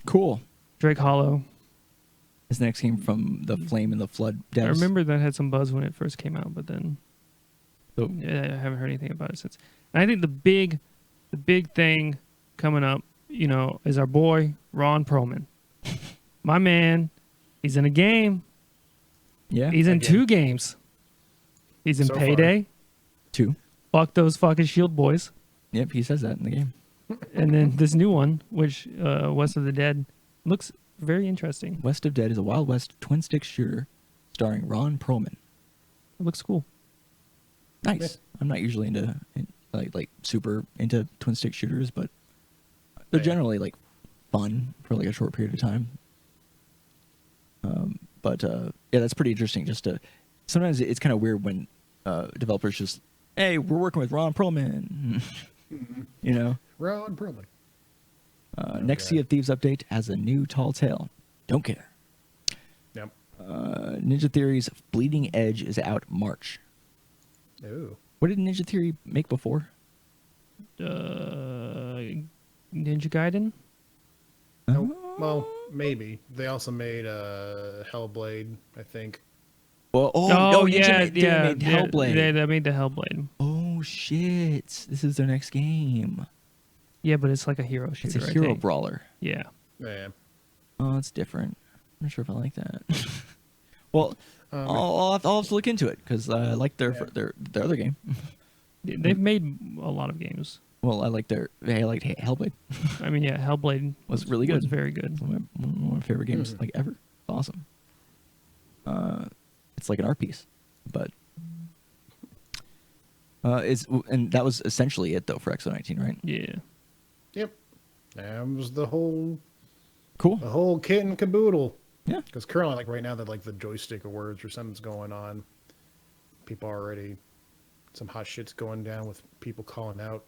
Cool. Drake Hollow. This next game from the Flame and the Flood devs. I remember that had some buzz when it first came out, but then So- yeah, I haven't heard anything about it since. And I think the big thing coming up, is our boy Ron Perlman. My man, he's in a game. Yeah. He's in Again. 2 games. He's in So far. Payday. 2. Fuck those fucking Shield boys. Yep, he says that in the game. And then this new one, which West of the Dead, looks very interesting. West of Dead is a Wild West twin stick shooter starring Ron Perlman. It looks cool. Nice. Yeah. I'm not usually like super into twin stick shooters, but they're Yeah. generally like fun for like a short period of time. But yeah, that's pretty interesting. Sometimes it's kind of weird when developers just, hey, we're working with Ron Perlman. Ron Perlman. Next Okay. Sea of Thieves update has a new tall tale. Don't care. Yep. Ninja Theory's Bleeding Edge is out March. Ooh. What did Ninja Theory make before? Ninja Gaiden? No, well, maybe. They also made Hellblade, I think. Well, Ninja Theory made Hellblade. Yeah, they made the Hellblade. Oh shit! This is their next game. Yeah, but it's like a hero shooter. It's a hero I think. brawler. Yeah. Yeah. Oh, it's different. I'm not sure if I like that. Well, I'll have to look into it because I like their other game. They've made a lot of games. Well, I liked Hellblade. I mean, yeah, Hellblade Was really good. Was very good. One of my favorite games like ever. Awesome. It's like an art piece, but and that was essentially it though for XO19, right? Yeah. Yep. That was the whole Cool. kit and caboodle. Yeah. Because currently, like right now, that like the joystick awards or something's going on. People are already, some hot shit's going down with people calling out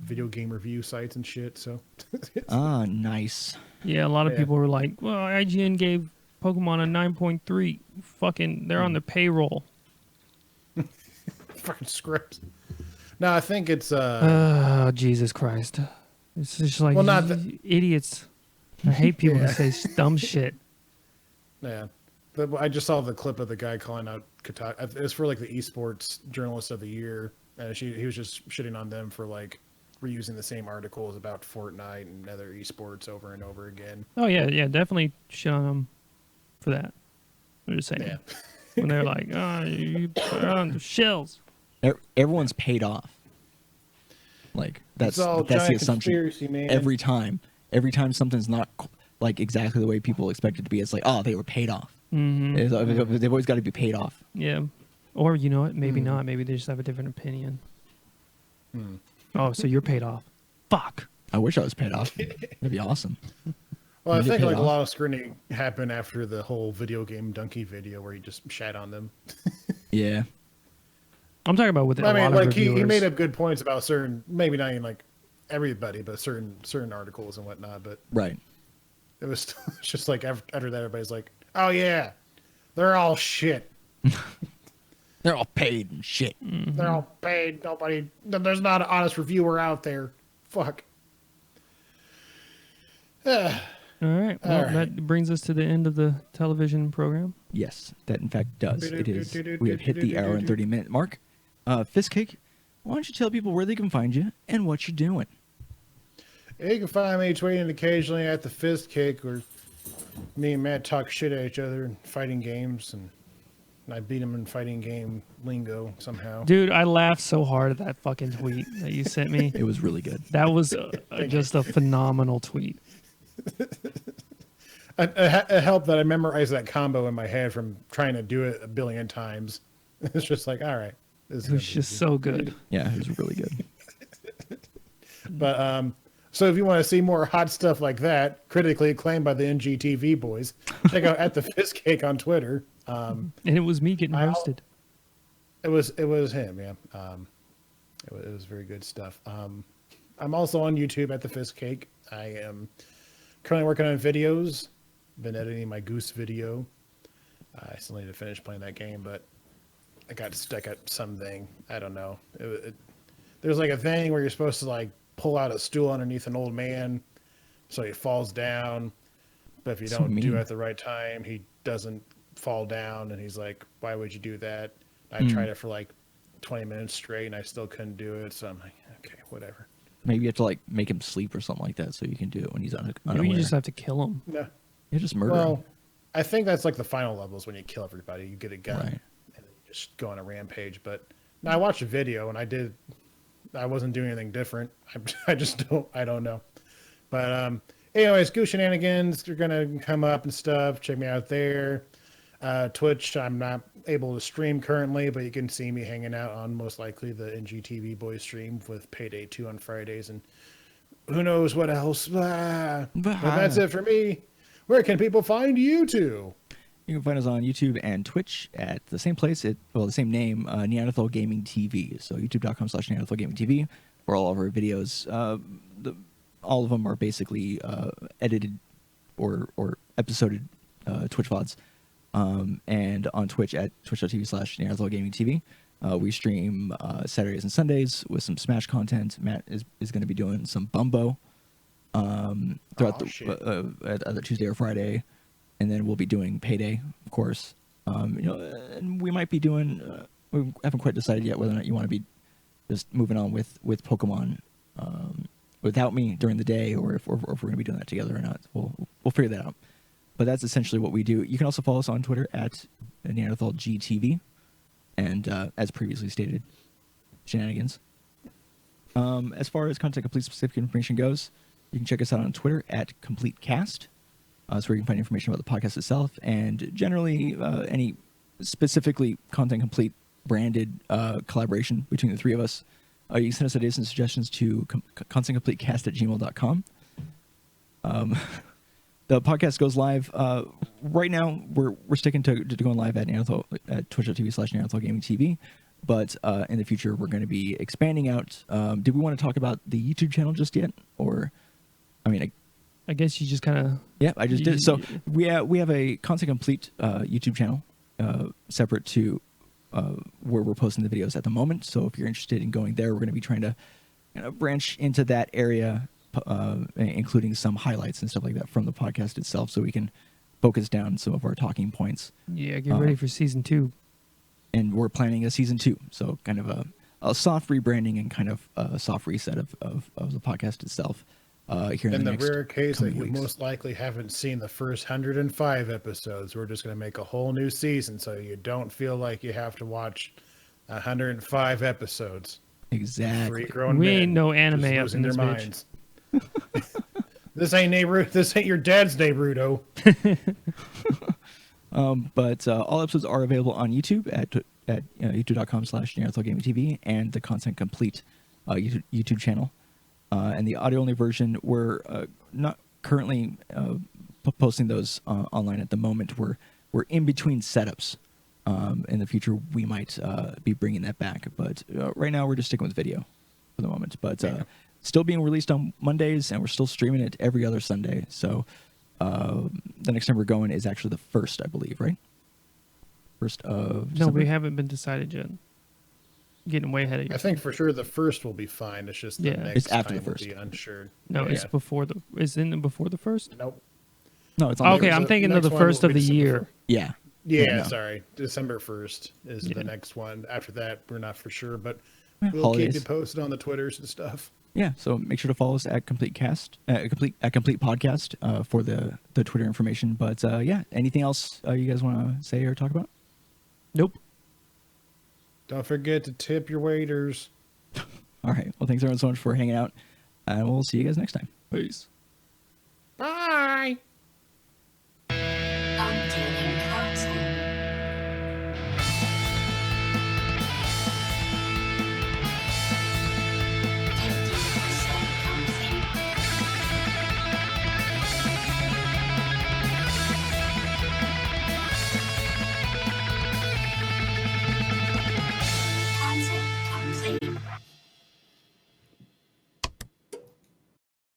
video game review sites and shit. So Ah, nice. Yeah, a lot of Yeah. people were like, well, IGN gave Pokemon a 9.3. Fucking, they're on the payroll. fucking scripts. No, I think it's Oh, Jesus Christ. It's just like, Well, not idiots. I hate people Yeah. that say dumb shit. yeah. I just saw the clip of the guy calling out Kotaku. It was for like the esports journalist of the year, and he was just shitting on them for like reusing the same articles about Fortnite and other esports over and over again. Oh, yeah, definitely shit on them for that. I'm just saying. Yeah. When they're like, oh, you put on the shells. Everyone's paid off. Like that's It's all the giant assumption. conspiracy, man. Every time something's not like exactly the way people expect it to be, it's like, oh, they were paid off. Mm-hmm. They've always got to be paid off. Yeah. Or, you know what? Maybe not. Maybe they just have a different opinion. Oh, so you're paid off. Fuck. I wish I was paid off. That'd be awesome. Well, I You get think paid like a off. lot of scrutiny happened after the whole video game donkey video where he just shat on them. Yeah. I'm talking about with I a mean, lot like of reviewers. he made up good points about certain, maybe not even like everybody, but certain articles and whatnot. But Right. it was it's just like after that, everybody's like, "Oh yeah, they're all shit. They're all paid and shit. They're all paid. Nobody. There's not an honest reviewer out there. Fuck." All right. Well, All right. that brings us to the end of the television program. Yes, that in fact does. It is. We have hit the hour and 30-minute mark. Fistcake, why don't you tell people where they can find you and what you're doing? You can find me tweeting occasionally at the Fist Cake, where me and Matt talk shit at each other in fighting games, and I beat him in fighting game lingo somehow. Dude, I laughed so hard at that fucking tweet that you sent me. It was really good. That was just a phenomenal tweet. It helped that I memorized that combo in my head from trying to do it a billion times. It's just like, all right. This It was just so good. Yeah, it was really good. But so if you want to see more hot stuff like that, critically acclaimed by the NGTV boys, check out at the Fist Cake on Twitter. And it was me getting roasted. It was him, yeah. It was very good stuff. I'm also on YouTube at the Fist Cake. I am currently working on videos. Been editing my Goose video. I still need to finish playing that game, but I got stuck at something. I don't know. There's like a thing where you're supposed to like pull out a stool underneath an old man so he falls down. But if you don't do it at the right time, he doesn't fall down, and he's like, why would you do that? I tried it for like 20 minutes straight, and I still couldn't do it. So I'm like, okay, whatever. Maybe you have to like make him sleep or something like that so you can do it when he's unaware. Maybe you just have to kill him. No. You just murder him. Well, I think that's like the final levels when you kill everybody. You get a gun Right. and then you just go on a rampage. But now I watched a video and I wasn't doing anything different. I don't know. But anyways, Goose Shenanigans are gonna come up and stuff. Check me out there. Twitch, I'm not able to stream currently, but you can see me hanging out on most likely the NGTV boys stream with Payday 2 on Fridays and who knows what else. But that's it for me. Where can people find you two? You can find us on YouTube and Twitch at the same place, the same name, Neanderthal Gaming TV. So youtube.com/Neanderthal Gaming TV for all of our videos. All of them are basically edited or episoded Twitch VODs. And on Twitch at twitch.tv/Neanderthal Gaming TV. We stream Saturdays and Sundays with some Smash content. Matt is going to be doing some Bumbo throughout either Tuesday or Friday, and then we'll be doing Payday, of course. And we might be doing. We haven't quite decided yet whether or not you want to be just moving on with Pokemon without me during the day, or if we're going to be doing that together or not. We'll figure that out. But that's essentially what we do. You can also follow us on Twitter at NeanderthalGTV, and as previously stated, Shenanigans. As far as Content Complete specific information goes, you can check us out on Twitter at CompleteCast. That's where you can find information about the podcast itself, and generally any specifically Content Complete branded collaboration between the three of us. You can send us ideas and suggestions to contentcompletecast@gmail.com. The podcast goes live right now. We're sticking to going live at twitch.tv/Neanderthal Gaming TV, but in the future we're going to be expanding out. Did we want to talk about the YouTube channel just yet, or I mean, I guess you just kind of. Yeah, I just did. So we have a Content Complete YouTube channel separate to where we're posting the videos at the moment. So if you're interested in going there, we're going to be trying to branch into that area. Including some highlights and stuff like that from the podcast itself, so we can focus down some of our talking points. Yeah, get ready for season 2. And we're planning a season 2, so kind of a soft rebranding and kind of a soft reset of the podcast itself. Here in the next rare case that you weeks. most likely haven't seen the first 105 episodes, we're just going to make a whole new season, so you don't feel like you have to watch 105 episodes. Exactly. Three grown We men ain't no anime just up losing in their this bitch. minds. This ain't your dad's Naruto. But all episodes are available on YouTube at youtube.com/Neanderthal Gaming TV and the Content Complete YouTube channel. And the audio only version, we're not currently posting those online at the moment. We're in between setups In the future, we might be bringing that back. But right now, we're just sticking with video for the moment. But still being released on Mondays, and we're still streaming it every other Sunday. So the next time we're going is actually the 1st, I believe, right? 1st of No, December? we haven't been decided yet. Getting way ahead of you. I think for sure the first will be fine. It's just the Yeah. next It's after time the will be first. unsure. No, Yeah. it's before the. Isn't it before the first? Nope. No, it's on Okay, there. I'm The thinking of the next one will first of be the December year. fir- Yeah. Yeah, no. sorry. December 1st is Yeah. the next one. After that, we're not for sure, but Yeah, we'll holidays. keep you posted on the Twitters and stuff. Yeah, so make sure to follow us at Complete Podcast for the Twitter information. But yeah, anything else you guys want to say or talk about? Nope. Don't forget to tip your waiters. All right. Well, thanks everyone so much for hanging out, and we'll see you guys next time. Peace.